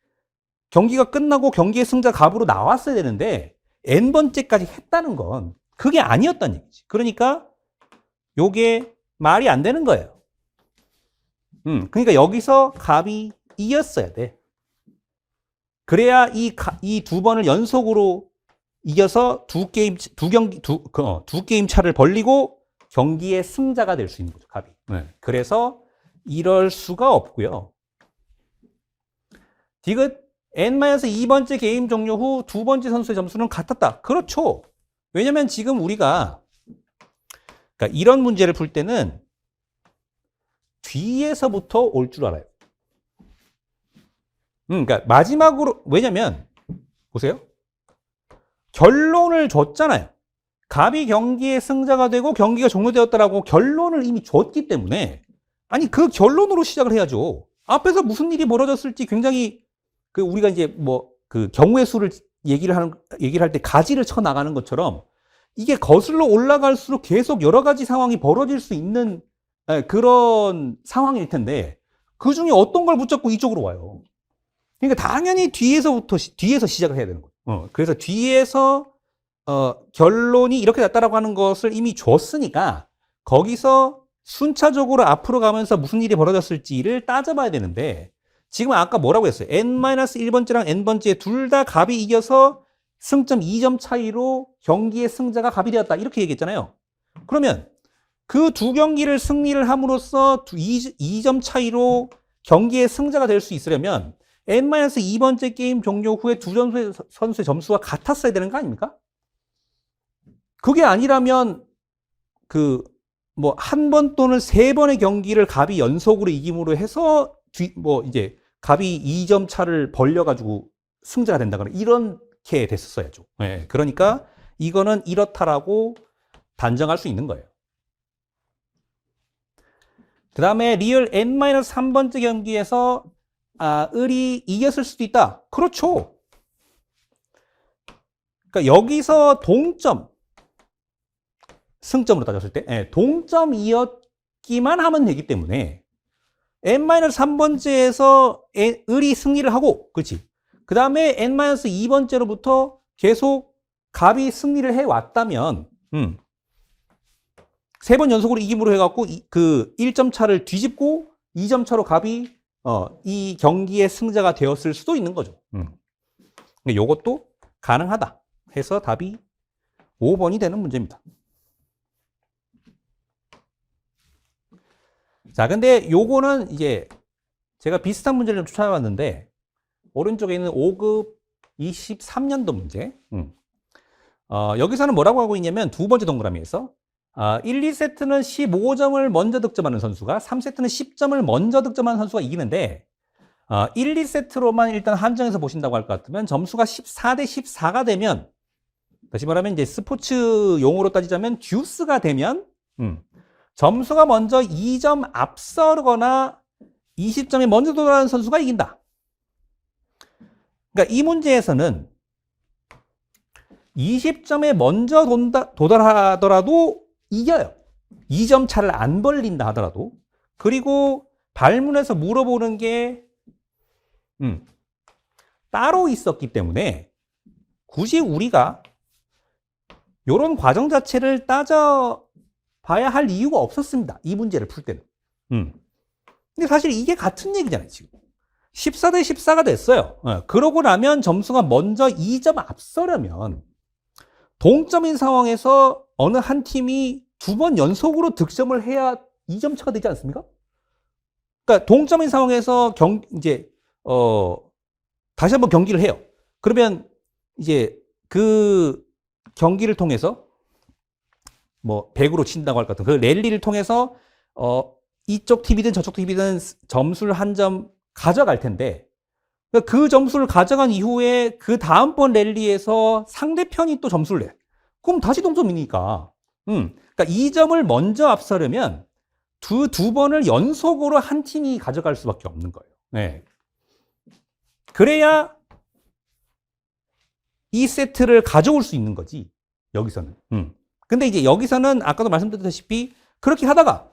경기가 끝나고 경기의 승자 갑으로 나왔어야 되는데 n번째까지 했다는 건 그게 아니었다는 얘기지. 그러니까 요게 말이 안 되는 거예요. 그러니까 여기서 갑이 이겼어야 돼. 그래야 이 두 번을 연속으로 이겨서 두 게임 차를 벌리고 경기의 승자가 될 수 있는 거죠, 갑이. 네. 그래서 이럴 수가 없고요. 디귿 n-2번째 게임 종료 후 두 번째 선수의 점수는 같았다. 그렇죠. 왜냐면 지금 우리가 그러니까 이런 문제를 풀 때는 뒤에서부터 올 줄 알아요. 그러니까 마지막으로 왜냐면 보세요. 결론을 줬잖아요. 갑이 경기의 승자가 되고 경기가 종료되었다라고 결론을 이미 줬기 때문에 아니 그 결론으로 시작을 해야죠. 앞에서 무슨 일이 벌어졌을지 굉장히 그 우리가 이제 뭐 그 경우의 수를 얘기를 할 때 가지를 쳐 나가는 것처럼 이게 거슬러 올라갈수록 계속 여러 가지 상황이 벌어질 수 있는 그런 상황일 텐데 그 중에 어떤 걸 붙잡고 이쪽으로 와요. 그러니까 당연히 뒤에서 시작을 해야 되는 거예요. 그래서 뒤에서 결론이 이렇게 났다라고 하는 것을 이미 줬으니까 거기서 순차적으로 앞으로 가면서 무슨 일이 벌어졌을지를 따져봐야 되는데 지금 아까 뭐라고 했어요? n-1번째랑 n번째 둘 다 갑이 이겨서 승점 2점 차이로 경기의 승자가 갑이 되었다. 이렇게 얘기했잖아요. 그러면 그 두 경기를 승리를 함으로써 2점 차이로 경기의 승자가 될 수 있으려면 n-2번째 게임 종료 후에 두 선수의 점수가 같았어야 되는 거 아닙니까? 그게 아니라면 뭐 한 번 또는 세 번의 경기를 갑이 연속으로 이김으로 해서 이제 갑이 2점 차를 벌려가지고 승자가 된다거나 이렇게 됐었어야죠. 네, 그러니까 이거는 이렇다라고 단정할 수 있는 거예요. 그 다음에 리얼 n-3번째 경기에서 을이 이겼을 수도 있다. 그렇죠. 그러니까 여기서 동점, 승점으로 따졌을 때 동점이었기만 하면 되기 때문에 n-3번째에서 을이 승리를 하고 그렇지. 그 다음에 n-2번째로부터 계속 갑이 승리를 해왔다면 세 번 연속으로 이김으로 해갖고 그 1점 차를 뒤집고 2점 차로 갑이 이 경기의 승자가 되었을 수도 있는 거죠. 요것도 가능하다 해서 답이 5번이 되는 문제입니다. 자, 근데 요거는 이제 제가 비슷한 문제를 좀 찾아봤는데 오른쪽에 있는 5급 23년도 문제. 여기서는 뭐라고 하고 있냐면 두 번째 동그라미에서 1, 2세트는 15점을 먼저 득점하는 선수가 3세트는 10점을 먼저 득점하는 선수가 이기는데 1, 2세트로만 일단 한정해서 보신다고 할 것 같으면 점수가 14대 14가 되면 다시 말하면 이제 스포츠 용어로 따지자면 듀스가 되면 점수가 먼저 2점 앞서거나 20점에 먼저 도달하는 선수가 이긴다. 그러니까 이 문제에서는 20점에 먼저 도달하더라도 이겨요. 2점 차를 안 벌린다 하더라도. 그리고 발문에서 물어보는 게 따로 있었기 때문에 굳이 우리가 이런 과정 자체를 따져봐야 할 이유가 없었습니다. 이 문제를 풀 때는. 근데 사실 이게 같은 얘기잖아요. 지금 14대 14가 됐어요. 그러고 나면 점수가 먼저 2점 앞서려면 동점인 상황에서 어느 한 팀이 두 번 연속으로 득점을 해야 2점 차가 되지 않습니까? 그러니까 동점인 상황에서 다시 한번 경기를 해요. 그러면 이제 그 경기를 통해서 뭐 100으로 친다고 할 것 같은 그 랠리를 통해서 이쪽 팀이든 저쪽 팀이든 점수를 한 점 가져갈 텐데 그 점수를 가져간 이후에 그 다음번 랠리에서 상대편이 또 점수를 내. 그럼 다시 동점이니까. 그러니까 2점을 먼저 앞서려면 두 번을 연속으로 한 팀이 가져갈 수밖에 없는 거예요. 네. 그래야 이 세트를 가져올 수 있는 거지. 여기서는. 근데 이제 여기서는 아까도 말씀드렸다시피 그렇게 하다가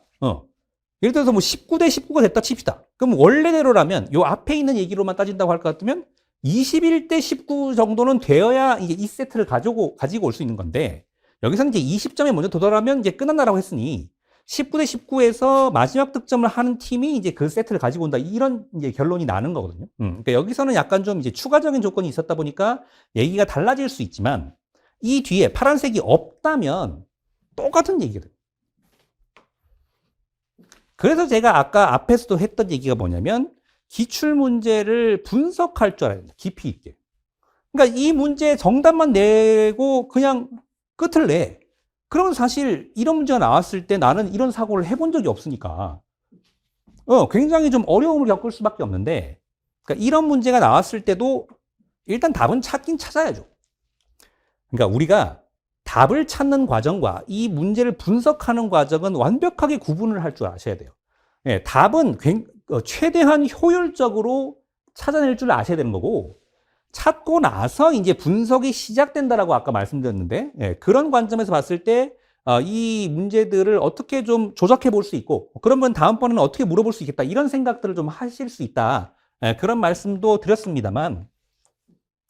예를 들어서 뭐 19대 19가 됐다 칩시다. 그럼 원래대로라면 요 앞에 있는 얘기로만 따진다고 할 것 같으면 21대 19 정도는 되어야 이제 이 세트를 가지고 올 수 있는 건데 여기서는 이제 20점에 먼저 도달하면 이제 끝난다라고 했으니 19대 19에서 마지막 득점을 하는 팀이 이제 그 세트를 가지고 온다. 이런 이제 결론이 나는 거거든요. 그러니까 여기서는 약간 좀 이제 추가적인 조건이 있었다 보니까 얘기가 달라질 수 있지만 이 뒤에 파란색이 없다면 똑같은 얘기가 돼요. 그래서 제가 아까 앞에서도 했던 얘기가 뭐냐면 기출문제를 분석할 줄 알아야 된다. 깊이 있게. 그러니까 이 문제 정답만 내고 그냥 끝을 내. 그러면 사실 이런 문제가 나왔을 때 나는 이런 사고를 해본 적이 없으니까 굉장히 좀 어려움을 겪을 수밖에 없는데, 그러니까 이런 문제가 나왔을 때도 일단 답은 찾긴 찾아야죠. 그러니까 우리가 답을 찾는 과정과 이 문제를 분석하는 과정은 완벽하게 구분을 할 줄 아셔야 돼요. 예, 답은 최대한 효율적으로 찾아낼 줄 아셔야 되는 거고, 찾고 나서 이제 분석이 시작된다라고 아까 말씀드렸는데, 예, 그런 관점에서 봤을 때 이 문제들을 어떻게 좀 조작해 볼 수 있고, 그러면 다음번에는 어떻게 물어볼 수 있겠다, 이런 생각들을 좀 하실 수 있다. 예, 그런 말씀도 드렸습니다만,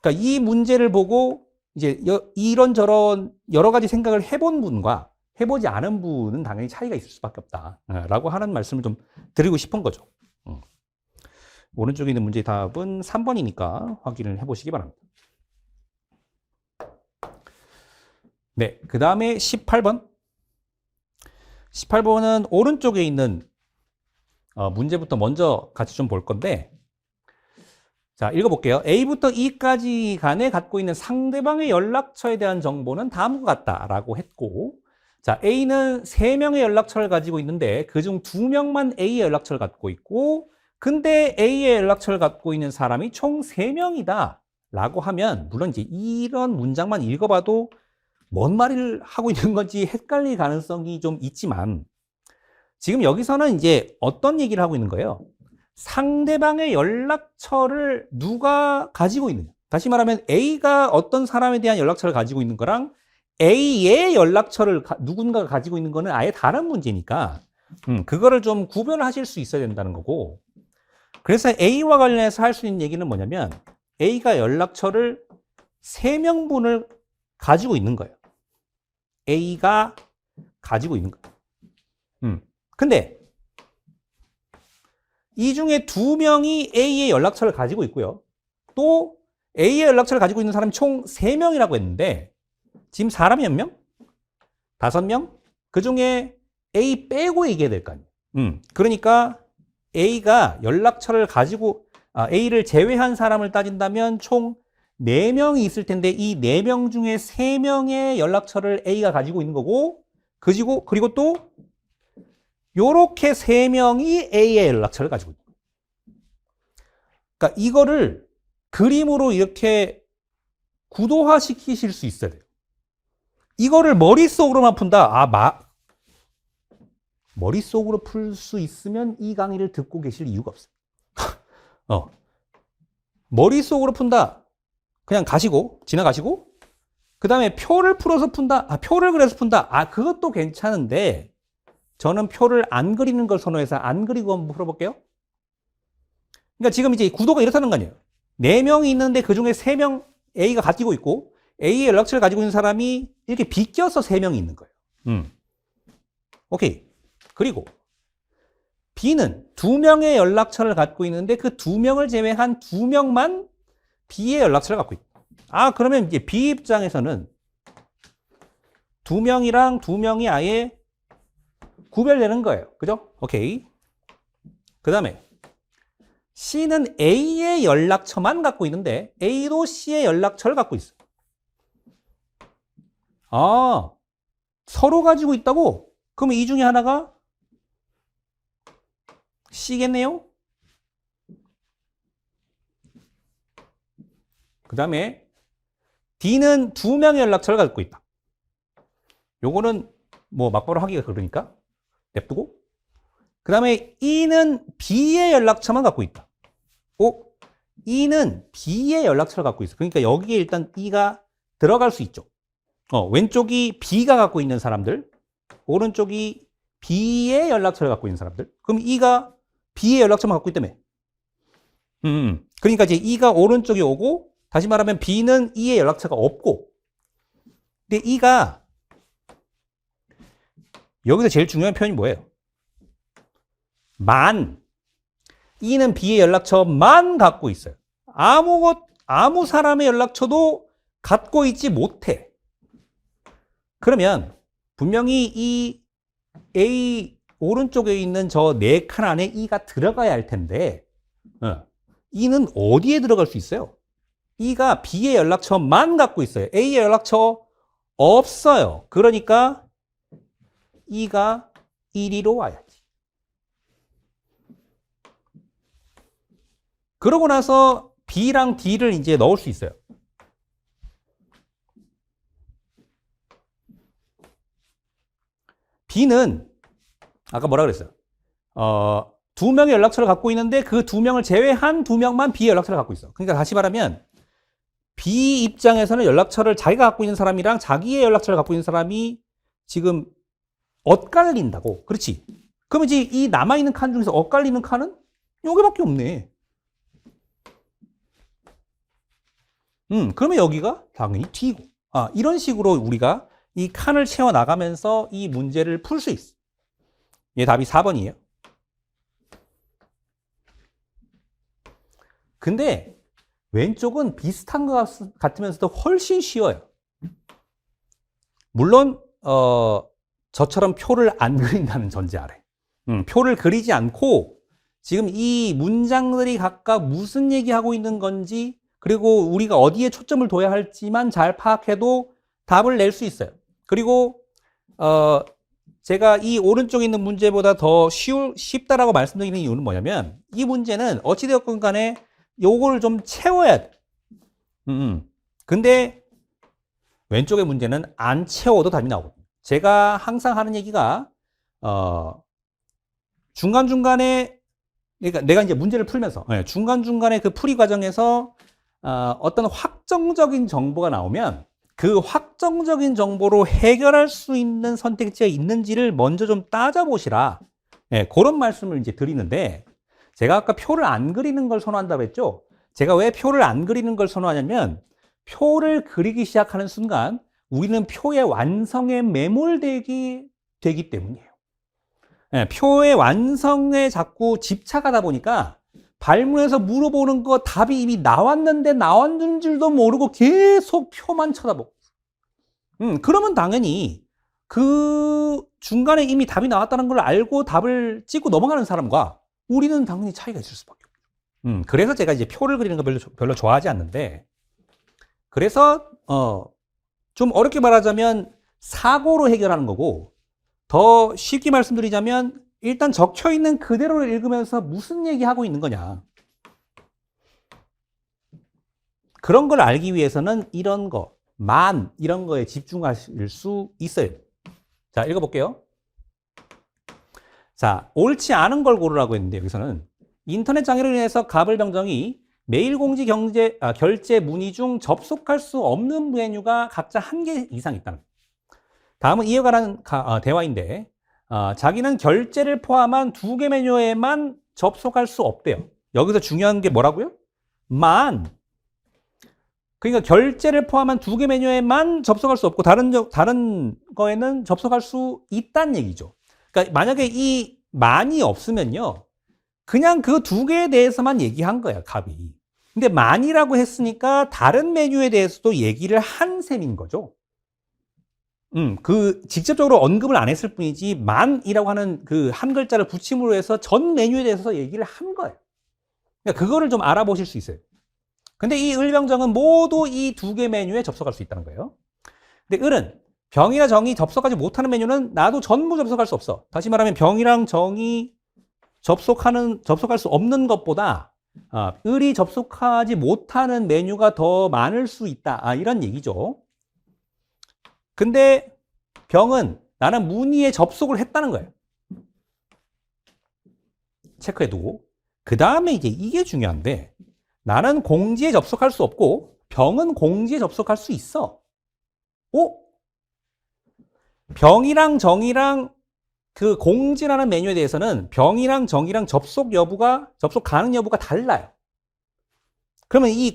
그러니까 이 문제를 보고 이제 이런저런 여러 가지 생각을 해본 분과 해보지 않은 분은 당연히 차이가 있을 수밖에 없다라고 하는 말씀을 좀 드리고 싶은 거죠. 오른쪽에 있는 문제의 답은 3번이니까 확인을 해보시기 바랍니다. 네, 그 다음에 18번. 18번은 오른쪽에 있는 문제부터 먼저 같이 좀 볼 건데, 자, 읽어볼게요. A부터 E까지 간에 갖고 있는 상대방의 연락처에 대한 정보는 다음과 같다라고 했고, 자, A는 3명의 연락처를 가지고 있는데 그중 2명만 A의 연락처를 갖고 있고, 근데 A의 연락처를 갖고 있는 사람이 총 3명이다 라고 하면, 물론 이제 이런 문장만 읽어봐도 뭔 말을 하고 있는 건지 헷갈릴 가능성이 좀 있지만, 지금 여기서는 이제 어떤 얘기를 하고 있는 거예요? 상대방의 연락처를 누가 가지고 있느냐. 다시 말하면 A가 어떤 사람에 대한 연락처를 가지고 있는 거랑 A의 연락처를 누군가가 가지고 있는 거는 아예 다른 문제니까 그거를 좀 구별을 하실 수 있어야 된다는 거고, 그래서 A와 관련해서 할 수 있는 얘기는 뭐냐면 A가 연락처를 3명분을 가지고 있는 거예요. A가 가지고 있는 거예요. 근데 이 중에 2명이 A의 연락처를 가지고 있고요. 또 A의 연락처를 가지고 있는 사람이 총 3명이라고 했는데, 지금 사람이 몇 명? 5명? 그 중에 A 빼고 얘기해야 될 거 아니에요. 그러니까 A가 연락처를 가지고, A를 제외한 사람을 따진다면 총 4명이 있을 텐데, 이 4명 중에 3명의 연락처를 A가 가지고 있는 거고, 그리고 또 요렇게 3명이 A의 연락처를 가지고 있는 거예요. 그러니까 이거를 그림으로 이렇게 구도화 시키실 수 있어야 돼요. 이거를 머릿속으로만 푼다. 머릿속으로 풀 수 있으면 이 강의를 듣고 계실 이유가 없어요. 머릿속으로 푼다. 그냥 가시고, 지나가시고, 그 다음에 표를 풀어서 푼다. 표를 그려서 푼다. 그것도 괜찮은데, 저는 표를 안 그리는 걸 선호해서 안 그리고 한번 풀어볼게요. 그러니까 지금 이제 구도가 이렇다는 거 아니에요. 4명이 있는데 그 중에 3명 A가 가지고 있고, A의 연락처를 가지고 있는 사람이 이렇게 비껴서 3명이 있는 거예요. 오케이. 그리고 B는 2명의 연락처를 갖고 있는데 그 2명을 제외한 2명만 B의 연락처를 갖고 있다. 그러면 이제 B 입장에서는 2명이랑 2명이 아예 구별되는 거예요. 그죠? 오케이. 그 다음에 C는 A의 연락처만 갖고 있는데 A도 C의 연락처를 갖고 있어요. 서로 가지고 있다고? 그러면 이 중에 하나가 C겠네요? 그 다음에 D는 2명의 연락처를 갖고 있다. 요거는 뭐 막바로 하기가 그러니까 냅두고, 그 다음에 E는 B의 연락처만 갖고 있다. E는 B의 연락처를 갖고 있어. 그러니까 여기에 일단 E가 들어갈 수 있죠. 왼쪽이 B가 갖고 있는 사람들, 오른쪽이 B의 연락처를 갖고 있는 사람들. 그럼 E가 B의 연락처만 갖고 있다며. 그러니까 이제 E가 오른쪽에 오고, 다시 말하면 B는 E의 연락처가 없고, 근데 E가 여기서 제일 중요한 표현이 뭐예요? 만. E는 B의 연락처만 갖고 있어요. 아무 사람의 연락처도 갖고 있지 못해. 그러면 분명히 이 A 오른쪽에 있는 저 네 칸 안에 E가 들어가야 할 텐데 E는 어디에 들어갈 수 있어요? E가 B의 연락처만 갖고 있어요. A의 연락처 없어요. 그러니까 E가 1위로 와야지. 그러고 나서 B랑 D를 이제 넣을 수 있어요. B는 아까 뭐라 그랬어요? 두 명의 연락처를 갖고 있는데 그 두 명을 제외한 두 명만 B의 연락처를 갖고 있어. 그러니까 다시 말하면 B 입장에서는 연락처를 자기가 갖고 있는 사람이랑 자기의 연락처를 갖고 있는 사람이 지금 엇갈린다고. 그렇지? 그러면 이제 이 남아있는 칸 중에서 엇갈리는 칸은 여기밖에 없네. 그러면 여기가 당연히 D고. 이런 식으로 우리가 이 칸을 채워나가면서 이 문제를 풀 수 있어. 얘 답이 4번이에요. 근데 왼쪽은 비슷한 것 같으면서도 훨씬 쉬워요. 물론 저처럼 표를 안 그린다는 전제 아래. 표를 그리지 않고 지금 이 문장들이 각각 무슨 얘기하고 있는 건지 그리고 우리가 어디에 초점을 둬야 할지만 잘 파악해도 답을 낼 수 있어요. 그리고 제가 이 오른쪽에 있는 문제보다 더 쉽다라고 말씀드리는 이유는 뭐냐면 이 문제는 어찌되었건 간에 요거를 좀 채워야 돼. 근데 왼쪽의 문제는 안 채워도 답이 나오거든요. 제가 항상 하는 얘기가 중간중간에 그러니까 내가 이제 문제를 풀면서 중간중간에 그 풀이 과정에서 어떤 확정적인 정보가 나오면 그 확정적인 정보로 해결할 수 있는 선택지가 있는지를 먼저 좀 따져보시라. 그런 말씀을 이제 드리는데 제가 아까 표를 안 그리는 걸 선호한다고 했죠. 제가 왜 표를 안 그리는 걸 선호하냐면 표를 그리기 시작하는 순간 우리는 표의 완성에 매몰되기 되기 때문이에요. 표의 완성에 자꾸 집착하다 보니까 발문에서 물어보는 거 답이 이미 나왔는데 나왔는 줄도 모르고 계속 표만 쳐다보고 그러면 당연히 그 중간에 이미 답이 나왔다는 걸 알고 답을 찍고 넘어가는 사람과 우리는 당연히 차이가 있을 수밖에 없죠. 그래서 제가 이제 표를 그리는 거 별로 좋아하지 않는데 그래서 좀 어렵게 말하자면 사고로 해결하는 거고 더 쉽게 말씀드리자면 일단 적혀 있는 그대로를 읽으면서 무슨 얘기하고 있는 거냐. 그런 걸 알기 위해서는 이런 거, 이런 거에 집중하실 수 있어요. 자, 읽어볼게요. 자, 옳지 않은 걸 고르라고 했는데 여기서는 인터넷 장애로 인해서 가불병정이 메일공지 결제 문의 중 접속할 수 없는 메뉴가 각자 1개 이상 있다는 거예요. 다음은 이에 관한 대화인데 자기는 결제를 포함한 2개 메뉴에만 접속할 수 없대요. 여기서 중요한 게 뭐라고요? 그러니까 결제를 포함한 2개 메뉴에만 접속할 수 없고 다른 거에는 접속할 수 있다는 얘기죠. 그러니까 만약에 이 만이 없으면요. 그냥 그 2개에 대해서만 얘기한 거야, 갑이. 근데 만이라고 했으니까 다른 메뉴에 대해서도 얘기를 한 셈인 거죠. 그 직접적으로 언급을 안 했을 뿐이지 만이라고 하는 그 한 글자를 붙임으로 해서 전 메뉴에 대해서 얘기를 한 거예요. 그러니까 그거를 좀 알아보실 수 있어요. 근데 이 을병정은 모두 이 2개 메뉴에 접속할 수 있다는 거예요. 근데 을은 병이나 정이 접속하지 못하는 메뉴는 나도 전부 접속할 수 없어. 다시 말하면 병이랑 정이 접속할 수 없는 것보다 을이 접속하지 못하는 메뉴가 더 많을 수 있다. 이런 얘기죠. 근데 병은 나는 문의에 접속을 했다는 거예요. 체크해두고. 그 다음에 이제 이게 중요한데 나는 공지에 접속할 수 없고 병은 공지에 접속할 수 있어. 병이랑 정이랑 그 공지라는 메뉴에 대해서는 병이랑 정이랑 접속 가능 여부가 달라요. 그러면 이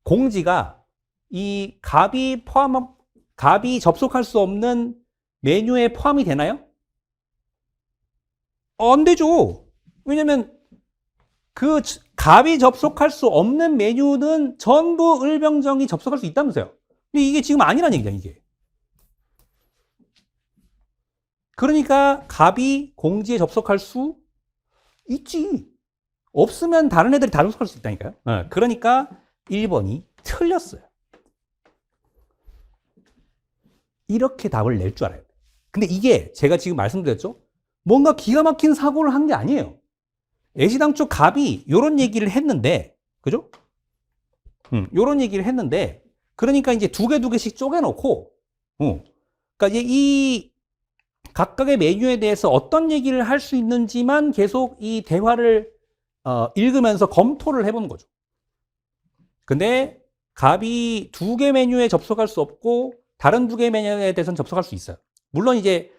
공지가 이 갑이 갑이 접속할 수 없는 메뉴에 포함이 되나요? 안 되죠. 왜냐면 그 갑이 접속할 수 없는 메뉴는 전부 을병정이 접속할 수 있다면서요. 근데 이게 지금 아니란 얘기죠, 이게. 그러니까 갑이 공지에 접속할 수 있지. 없으면 다른 애들이 다 접속할 수 있다니까요. 그러니까 1번이 틀렸어요. 이렇게 답을 낼 줄 알아요. 근데 이게 제가 지금 말씀드렸죠? 뭔가 기가 막힌 사고를 한 게 아니에요. 애시당초 갑이 이런 얘기를 했는데, 그죠? 이런 얘기를 했는데, 그러니까 이제 두 개씩 쪼개놓고, 그러니까 이제 이 각각의 메뉴에 대해서 어떤 얘기를 할 수 있는지만 계속 이 대화를 읽으면서 검토를 해보는 거죠. 근데 갑이 두 개 메뉴에 접속할 수 없고 다른 두 개 메뉴에 대해서는 접속할 수 있어요. 물론 이제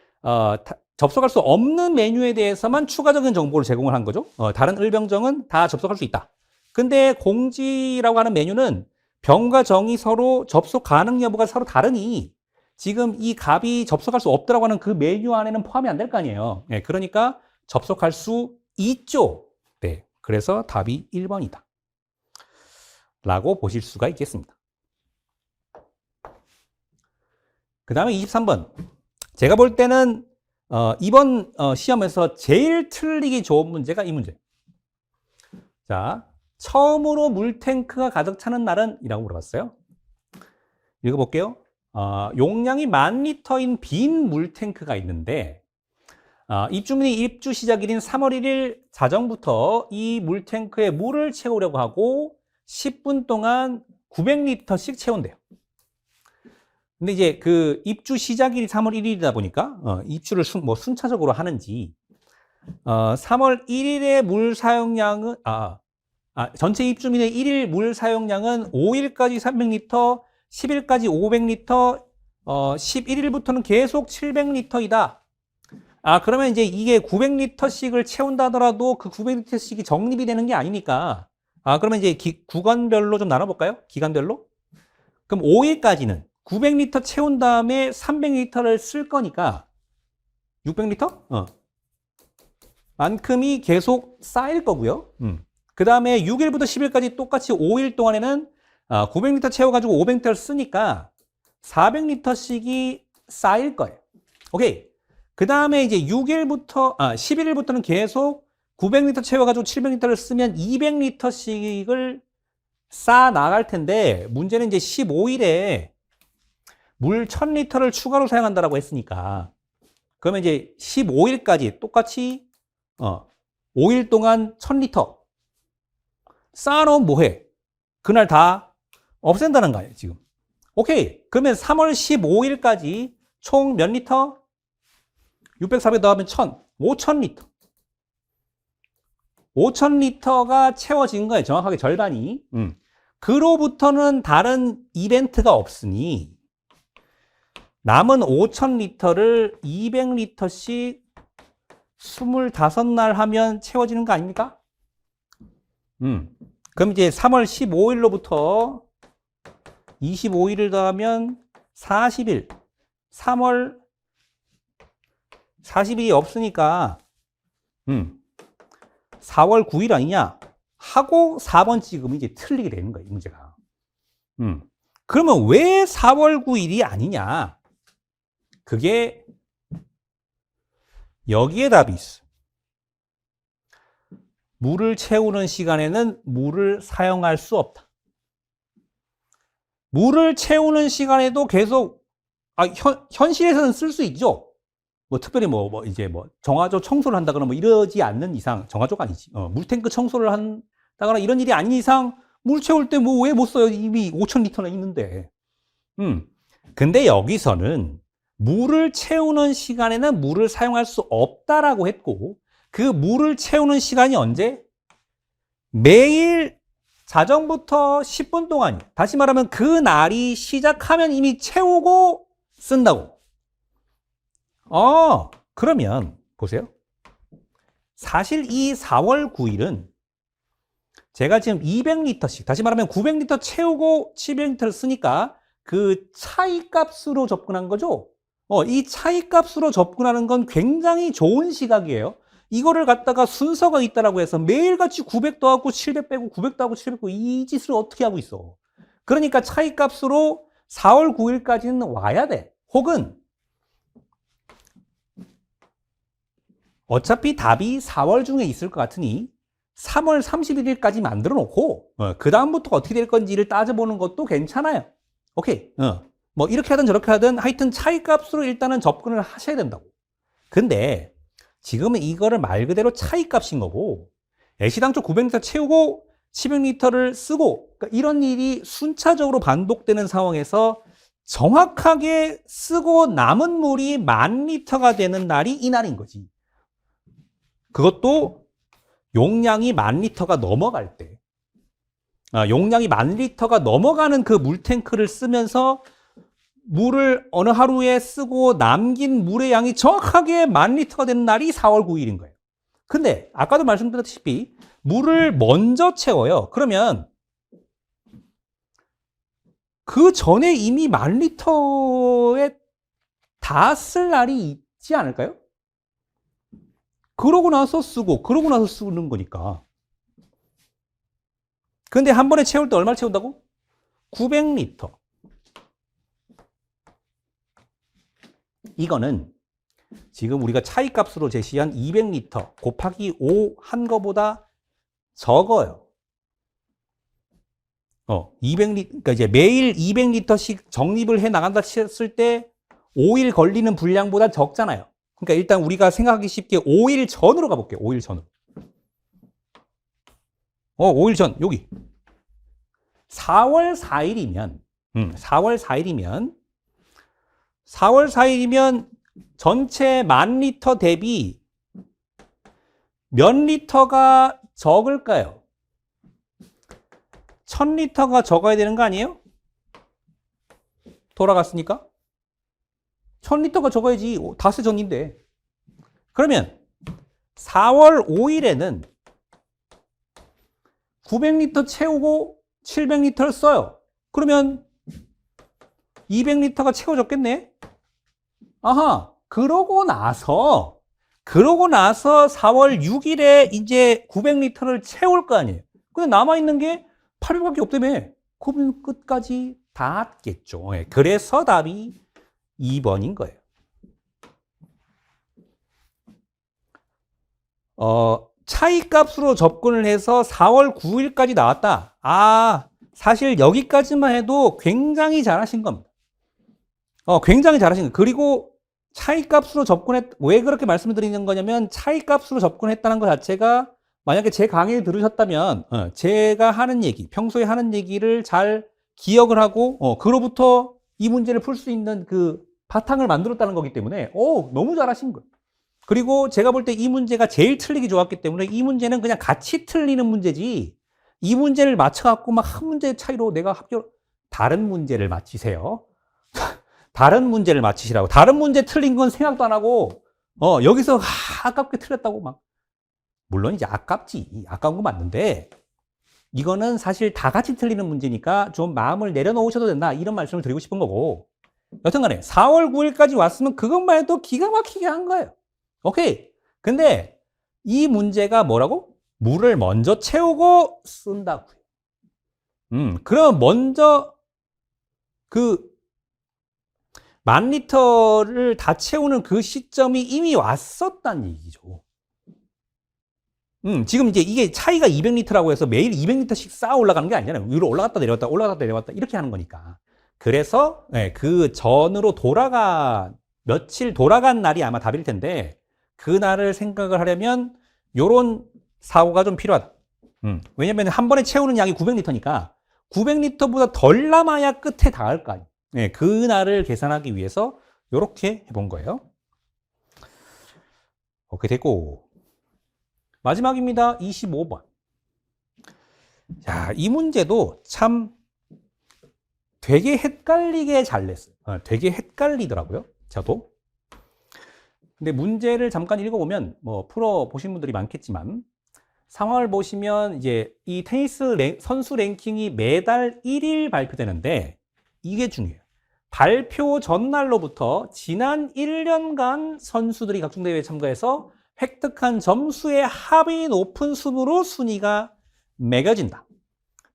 접속할 수 없는 메뉴에 대해서만 추가적인 정보를 제공을 한 거죠. 다른 을병정은 다 접속할 수 있다. 근데 공지라고 하는 메뉴는 병과 정이 서로 접속 가능 여부가 서로 다르니 지금 이 갑이 접속할 수 없다라고 하는 그 메뉴 안에는 포함이 안 될 거 아니에요. 네, 그러니까 접속할 수 있죠. 네, 그래서 답이 1번이다. 라고 보실 수가 있겠습니다. 그 다음에 23번. 제가 볼 때는 이번 시험에서 제일 틀리기 좋은 문제가 이 문제. 자, 처음으로 물탱크가 가득 차는 날은? 이라고 물어봤어요. 읽어볼게요. 용량이 10,000리터인 빈 물탱크가 있는데 입주민이 입주 시작일인 3월 1일 자정부터 이 물탱크에 물을 채우려고 하고 10분 동안 900리터씩 채운대요. 근데 이제 그 입주 시작일이 3월 1일이다 보니까 입주를 순차적으로 하는지 3월 1일의 물 사용량은 전체 입주민의 1일 물 사용량은 5일까지 300리터, 10일까지 500리터, 11일부터는 계속 700리터이다. 그러면 이제 이게 900리터씩을 채운다 하더라도 그 900리터씩이 적립이 되는 게 아니니까. 그러면 이제 구간별로 좀 나눠볼까요? 기간별로? 그럼 5일까지는 900리터 채운 다음에 300리터를 쓸 거니까 600리터? 만큼이 계속 쌓일 거고요. 그 다음에 6일부터 10일까지 똑같이 5일 동안에는 900리터 채워가지고 500리터를 쓰니까 400리터씩이 쌓일 거예요. 오케이. 그 다음에 이제 11일부터는 계속 900리터 채워가지고 700리터를 쓰면 200리터씩을 쌓아 나갈 텐데, 문제는 이제 15일에 물 1000리터를 추가로 사용한다라고 했으니까, 그러면 이제 15일까지 똑같이 5일 동안 1000리터 쌓아놓으면 뭐해? 그날 다 없앤다는 거예요, 지금. 오케이. 그러면 3월 15일까지 총 몇 리터? 600, 400 더하면 1000, 5000리터. 5000리터가 채워진 거예요. 정확하게 절반이. 그로부터는 다른 이벤트가 없으니 남은 5000리터를 200리터씩 25날 하면 채워지는 거 아닙니까? 그럼 이제 3월 15일로부터 25일을 더하면 40일. 3월 40일이 없으니까 4월 9일 아니냐 하고 4번 찍으면 이제 틀리게 되는 거예요, 이 문제가. 그러면 왜 4월 9일이 아니냐? 그게 여기에 답이 있어. 물을 채우는 시간에는 물을 사용할 수 없다. 물을 채우는 시간에도 계속 현실에서는 쓸 수 있죠. 특별히 정화조 청소를 한다거나 이러지 않는 이상, 정화조가 아니지. 물탱크 청소를 한다거나 이런 일이 아닌 이상 물 채울 때 왜 못 써요? 이미 5000리터나 있는데. 근데 여기서는 물을 채우는 시간에는 물을 사용할 수 없다라고 했고, 그 물을 채우는 시간이 언제? 매일 자정부터 10분 동안이에요. 다시 말하면 그 날이 시작하면 이미 채우고 쓴다고. 그러면 보세요. 사실 이 4월 9일은 제가 지금 200리터씩, 다시 말하면 900리터 채우고 700리터를 쓰니까 그 차이값으로 접근한 거죠. 이 차이값으로 접근하는 건 굉장히 좋은 시각이에요. 이거를 갖다가 순서가 있다라고 해서 매일같이 900 더하고 700 빼고 900 더하고 700 빼고 이 짓을 어떻게 하고 있어. 그러니까 차이값으로 4월 9일까지는 와야 돼. 혹은 어차피 답이 4월 중에 있을 것 같으니 3월 31일까지 만들어 놓고 그 다음부터 어떻게 될 건지를 따져보는 것도 괜찮아요. 오케이. 뭐 이렇게 하든 저렇게 하든 하여튼 차이값으로 일단은 접근을 하셔야 된다고. 근데 지금은 이거를 말 그대로 차이값인 거고 애시당초 900리터 채우고 700리터를 쓰고 그러니까 이런 일이 순차적으로 반복되는 상황에서 정확하게 쓰고 남은 물이 10,000리터가 되는 날이 이날인 거지. 그것도 용량이 10,000리터가 넘어갈 때. 용량이 10,000리터가 넘어가는 그 물탱크를 쓰면서 물을 어느 하루에 쓰고 남긴 물의 양이 정확하게 10,000리터가 되는 날이 4월 9일인 거예요. 근데 아까도 말씀드렸다시피 물을 먼저 채워요. 그러면 그 전에 이미 10,000리터에 다 쓸 날이 있지 않을까요? 그러고 나서 쓰고 그러고 나서 쓰는 거니까. 근데 한 번에 채울 때 얼마를 채운다고? 900리터. 이거는 지금 우리가 차이값으로 제시한 200리터 곱하기 5 한 거보다 적어요. 200리터, 그러니까 이제 매일 200리터씩 적립을 해 나간다 했을 때 5일 걸리는 분량보다 적잖아요. 그러니까 일단 우리가 생각하기 쉽게 5일 전으로 가볼게요. 5일 전으로. 5일 전, 여기. 4월 4일이면, 4월 4일이면 전체 10,000리터 대비 몇 리터가 적을까요? 1,000리터가 적어야 되는 거 아니에요? 돌아갔으니까? 1,000리터가 적어야지. 닷새 전인데. 그러면 4월 5일에는 900리터 채우고 700리터를 써요. 그러면 200리터가 채워졌겠네? 아하, 그러고 나서 4월 6일에 이제 900리터를 채울 거 아니에요. 근데 남아있는 게 800밖에 없다며. 그러면 끝까지 닿았겠죠. 그래서 답이 2번인 거예요. 차이값으로 접근을 해서 4월 9일까지 나왔다. 사실 여기까지만 해도 굉장히 잘하신 겁니다. 굉장히 잘하신 거예요. 그리고 차이값으로 왜 그렇게 말씀을 드리는 거냐면 차이값으로 접근했다는 것 자체가 만약에 제 강의를 들으셨다면 제가 하는 얘기, 평소에 하는 얘기를 잘 기억을 하고 그로부터 이 문제를 풀 수 있는 그 바탕을 만들었다는 거기 때문에 너무 잘하신 거예요. 그리고 제가 볼 때 이 문제가 제일 틀리기 좋았기 때문에 이 문제는 그냥 같이 틀리는 문제지 이 문제를 맞춰갖고 막 한 문제 차이로 내가 다른 문제를 맞히세요. 다른 문제를 맞히시라고. 다른 문제 틀린 건 생각도 안 하고 여기서 아깝게 틀렸다고 막. 물론 이제 아까운 거 맞는데 이거는 사실 다 같이 틀리는 문제니까 좀 마음을 내려놓으셔도 된다 이런 말씀을 드리고 싶은 거고 여튼간에 4월 9일까지 왔으면 그것만 해도 기가 막히게 한 거예요. 오케이. 근데 이 문제가 뭐라고? 물을 먼저 채우고 쓴다고요. 그럼 먼저 그 10,000리터를 다 채우는 그 시점이 이미 왔었다는 얘기죠. 지금 이제 이게 차이가 200리터라고 해서 매일 200리터씩 쌓아 올라가는 게 아니잖아요. 위로 올라갔다 내려왔다 올라갔다 내려왔다 이렇게 하는 거니까. 그래서 그 전으로 며칠 돌아간 날이 아마 답일 텐데 그 날을 생각을 하려면 요런 사고가 좀 필요하다. 왜냐면 한 번에 채우는 양이 900리터니까 900리터보다 덜 남아야 끝에 닿을 거 아니에요. 그 날을 계산하기 위해서 요렇게 해본 거예요. 오케이 됐고 마지막입니다. 25번. 자, 이 문제도 참 되게 헷갈리게 잘 냈어요. 되게 헷갈리더라고요. 저도. 근데 문제를 잠깐 읽어보면 뭐 풀어 보신 분들이 많겠지만 상황을 보시면 이제 이 테니스 선수 랭킹이 매달 1일 발표되는데 이게 중요해요. 발표 전날로부터 지난 1년간 선수들이 각종 대회에 참가해서 획득한 점수의 합이 높은 순으로 순위가 매겨진다.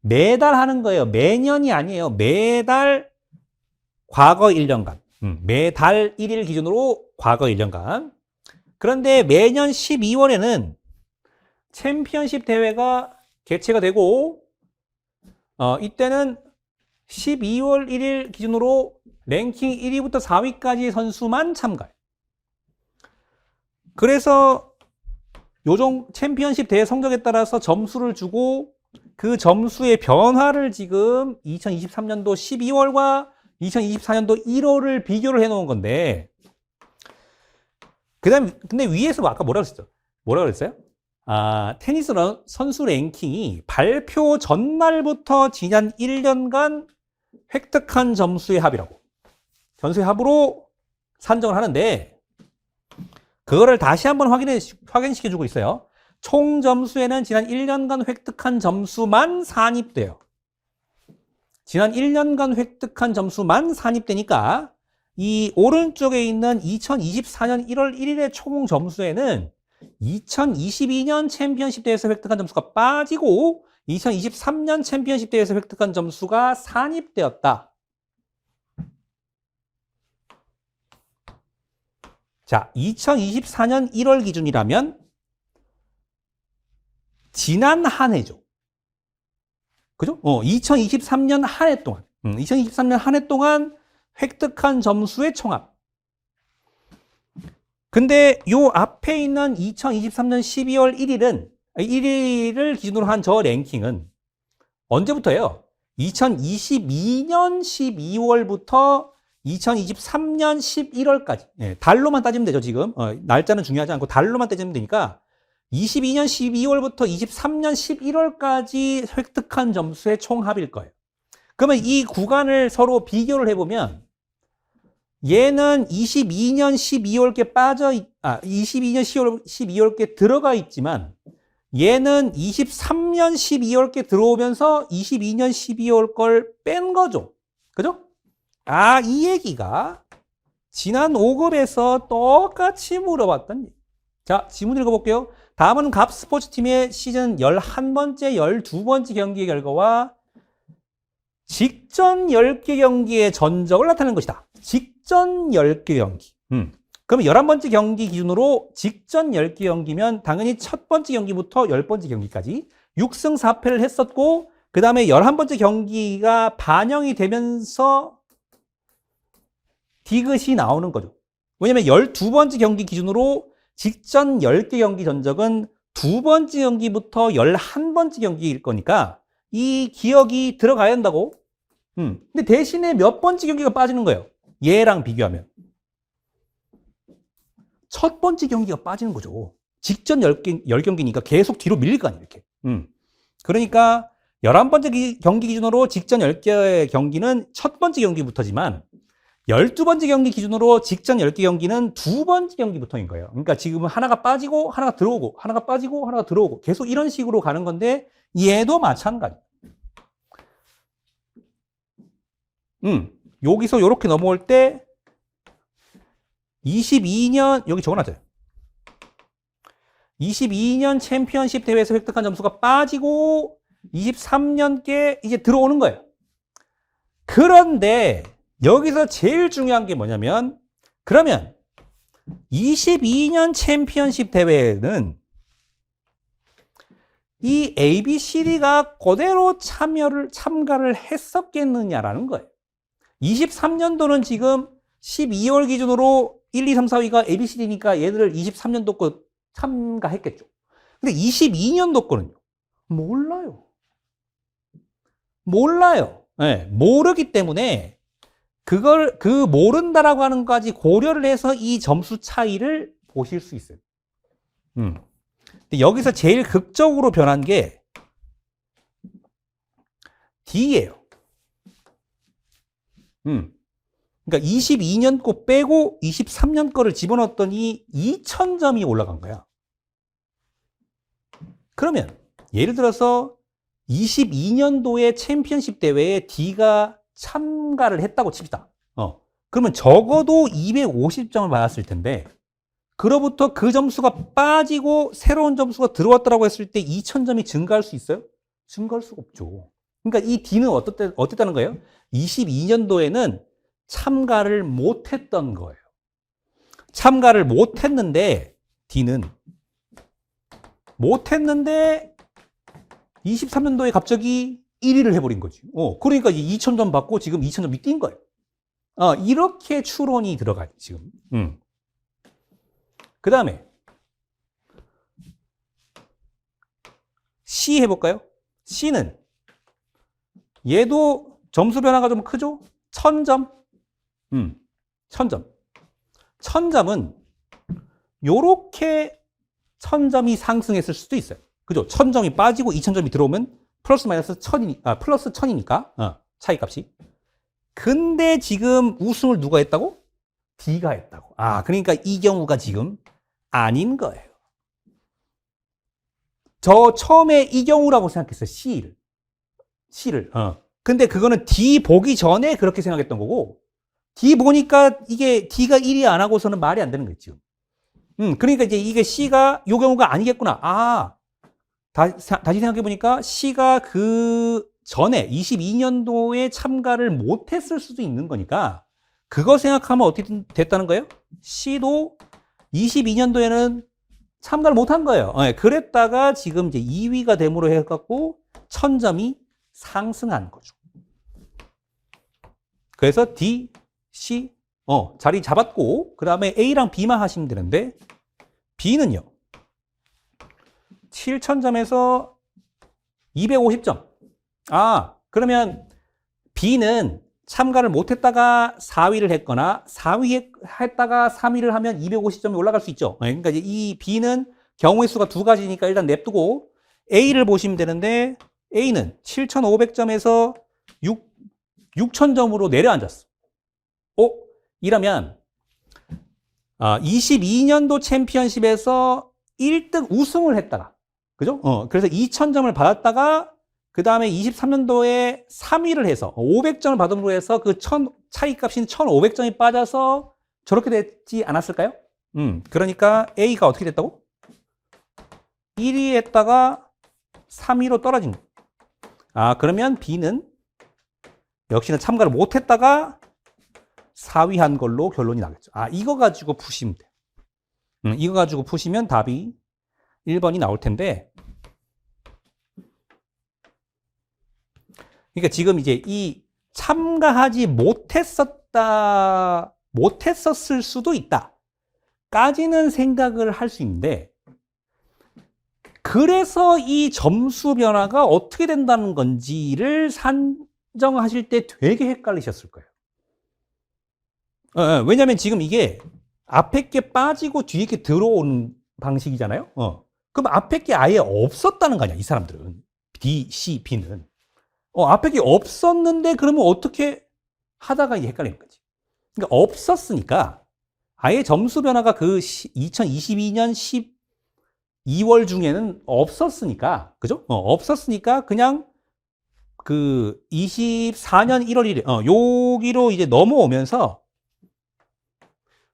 매달 하는 거예요. 매년이 아니에요. 매달 과거 1년간. 매달 1일 기준으로 과거 1년간. 그런데 매년 12월에는 챔피언십 대회가 개최가 되고 이때는 12월 1일 기준으로 랭킹 1위부터 4위까지 선수만 참가해요. 그래서 요정 챔피언십 대회 성적에 따라서 점수를 주고 그 점수의 변화를 지금 2023년도 12월과 2024년도 1월을 비교를 해 놓은 건데, 근데 위에서 아까 뭐라고 했었죠? 뭐라고 그랬어요? 테니스 선수 랭킹이 발표 전날부터 지난 1년간 획득한 점수의 합이라고. 점수의 합으로 산정을 하는데, 그거를 다시 한번 확인시켜주고 있어요. 총 점수에는 지난 1년간 획득한 점수만 산입돼요. 지난 1년간 획득한 점수만 산입되니까 이 오른쪽에 있는 2024년 1월 1일의 총 점수에는 2022년 챔피언십 대회에서 획득한 점수가 빠지고 2023년 챔피언십 대회에서 획득한 점수가 산입되었다. 자, 2024년 1월 기준이라면 지난 한 해죠. 그죠? 2023년 한 해 동안. 2023년 한 해 동안 획득한 점수의 총합. 근데 요 앞에 있는 2023년 12월 1일을 기준으로 한 저 랭킹은 언제부터예요? 2022년 12월부터 2023년 11월까지. 네, 달로만 따지면 되죠, 지금. 날짜는 중요하지 않고 달로만 따지면 되니까 22년 12월부터 23년 11월까지 획득한 점수의 총합일 거예요. 그러면 이 구간을 서로 비교를 해보면 얘는 22년 12월께 22년 12월께 들어가 있지만 얘는 23년 12월께 들어오면서 22년 12월 걸 뺀 거죠. 그죠? 이 얘기가 지난 5급에서 똑같이 물어봤던 얘기. 자, 지문 읽어볼게요. 다음은 갑 스포츠팀의 시즌 11번째, 12번째 경기 결과와 직전 10개 경기의 전적을 나타내는 것이다. 직전 10개 경기. 그러면 11번째 경기 기준으로 직전 10개 경기면 당연히 첫 번째 경기부터 10번째 경기까지 6승 4패를 했었고, 그 다음에 11번째 경기가 반영이 되면서 디귿이 나오는 거죠. 왜냐면 12번째 경기 기준으로 직전 10개 경기 전적은 두 번째 경기부터 11번째 경기일 거니까 이 기억이 들어가야 한다고. 근데 대신에 몇 번째 경기가 빠지는 거예요. 얘랑 비교하면. 첫 번째 경기가 빠지는 거죠. 직전 10경기니까 계속 뒤로 밀릴 거 아니에요, 이렇게. 그러니까 11번째 경기 기준으로 직전 10개의 경기는 첫 번째 경기부터지만 12번째 경기 기준으로 직전 10개 경기는 두 번째 경기부터인 거예요. 그러니까 지금은 하나가 빠지고 하나가 들어오고 하나가 빠지고 하나가 들어오고 계속 이런 식으로 가는 건데 얘도 마찬가지. 여기서 이렇게 넘어올 때 22년 여기 적어놨어요. 22년 챔피언십 대회에서 획득한 점수가 빠지고 23년께 이제 들어오는 거예요. 그런데 여기서 제일 중요한 게 뭐냐면, 그러면 22년 챔피언십 대회는 이 ABCD가 그대로 참가를 했었겠느냐라는 거예요. 23년도는 지금 12월 기준으로 1, 2, 3, 4위가 ABCD니까 얘들을 23년도 거 참가했겠죠. 근데 22년도 거는요? 몰라요. 네, 모르기 때문에 그 모른다라고 하는 것까지 고려를 해서 이 점수 차이를 보실 수 있어요. 근데 여기서 제일 극적으로 변한 게 D예요. 그러니까 22년 거 빼고 23년 거를 집어넣었더니 2000점이 올라간 거야. 그러면 예를 들어서 22년도에 챔피언십 대회에 D가 참가를 했다고 칩시다. 그러면 적어도 250점을 받았을 텐데, 그로부터 그 점수가 빠지고 새로운 점수가 들어왔다고 했을 때 2000점이 증가할 수 있어요? 증가할 수가 없죠. 그러니까 이 D는 어땠다는 거예요? 22년도에는 참가를 못했던 거예요. 참가를 못했는데, D는 못했는데 23년도에 갑자기 1위를 해버린 거지. 그러니까 이제 2000점 받고 지금 2000점이 뛴 거예요. 이렇게 추론이 들어가요, 지금. 그 다음에 C 해볼까요? C는 얘도 점수 변화가 좀 크죠? 1000점. 1000점. 1000점은 요렇게 1000점이 상승했을 수도 있어요. 그죠? 1000점이 빠지고 2000점이 들어오면 플러스 마이너스 1000이니까, 플러스 1000이니까, 차이값이. 근데 지금 우승을 누가 했다고? D가 했다고. 그러니까 이 경우가 지금 아닌 거예요. 저 처음에 이 경우라고 생각했어요. C를. 근데 그거는 D 보기 전에 그렇게 생각했던 거고, D 보니까 이게 D가 1위 안 하고서는 말이 안 되는 거예요, 지금. 그러니까 이제 이게 C가 요 경우가 아니겠구나. 다시 생각해 보니까 C가 그 전에 22년도에 참가를 못했을 수도 있는 거니까, 그거 생각하면 어떻게 됐다는 거예요? C도 22년도에는 참가를 못한 거예요. 그랬다가 지금 이제 2위가 됨으로 해갖고 1000점이 상승한 거죠. 그래서 D, C, 자리 잡았고, 그 다음에 A랑 B만 하시면 되는데, B는요, 7000점에서 250점. 그러면 B는 참가를 못했다가 4위를 했거나 4위 했다가 3위를 하면 250점이 올라갈 수 있죠. 그러니까 이제 이 B는 경우의 수가 두 가지니까 일단 냅두고 A를 보시면 되는데, A는 7500점에서 6000점으로 내려앉았어. 이러면 22년도 챔피언십에서 1등 우승을 했다가, 그죠? 그래서 2000점을 받았다가 그 다음에 23년도에 3위를 해서 500점을 받음으로 해서 그 차이값인 1500점이 빠져서 저렇게 됐지 않았을까요? 그러니까 A가 어떻게 됐다고? 1위 했다가 3위로 떨어진 거. 그러면 B는 역시나 참가를 못했다가 4위 한 걸로 결론이 나겠죠. 이거 가지고 푸시면 돼요. 이거 가지고 푸시면 답이 1번이 나올 텐데, 그러니까 지금 이제 이 참가하지 못했었을 수도 있다 까지는 생각을 할 수 있는데, 그래서 이 점수 변화가 어떻게 된다는 건지를 산정하실 때 되게 헷갈리셨을 거예요. 왜냐면 지금 이게 앞에 게 빠지고 뒤에 게 들어오는 방식이잖아요. 그럼 앞에 게 아예 없었다는 거 아니야, 이 사람들은. D, C, B는. 앞에 게 없었는데 그러면 어떻게 하다가 이제 헷갈리는 거지. 그러니까 없었으니까 아예 점수 변화가 그 2022년 12월 중에는 없었으니까, 그죠? 없었으니까 그냥 그 24년 1월 1일, 여기로 이제 넘어오면서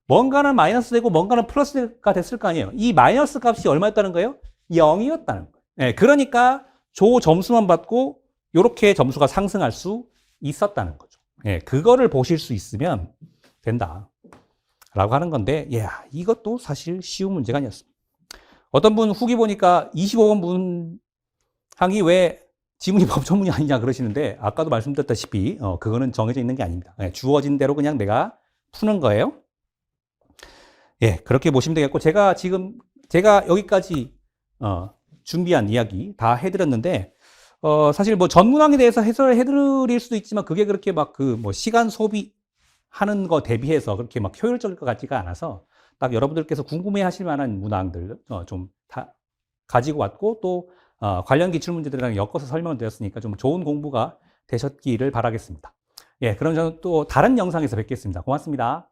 뭔가는 마이너스 되고 뭔가는 플러스가 됐을 거 아니에요. 이 마이너스 값이 얼마였다는 거예요? 0이었다는 거예요. 그러니까 조 점수만 받고 이렇게 점수가 상승할 수 있었다는 거죠. 그거를 보실 수 있으면 된다 라고 하는 건데, 이것도 사실 쉬운 문제가 아니었습니다. 어떤 분 후기 보니까 25번 문항이 왜 지문이 법조문이 아니냐 그러시는데, 아까도 말씀드렸다시피 그거는 정해져 있는 게 아닙니다. 주어진 대로 그냥 내가 푸는 거예요. 그렇게 보시면 되겠고, 제가 여기까지 준비한 이야기 다 해드렸는데, 사실 뭐 전문항에 대해서 해설을 해드릴 수도 있지만, 그게 그렇게 막 시간 소비하는 거 대비해서 그렇게 막 효율적일 것 같지가 않아서, 딱 여러분들께서 궁금해 하실 만한 문항들 좀 다 가지고 왔고, 또 관련 기출문제들이랑 엮어서 설명을 드렸으니까 좀 좋은 공부가 되셨기를 바라겠습니다. 그럼 저는 또 다른 영상에서 뵙겠습니다. 고맙습니다.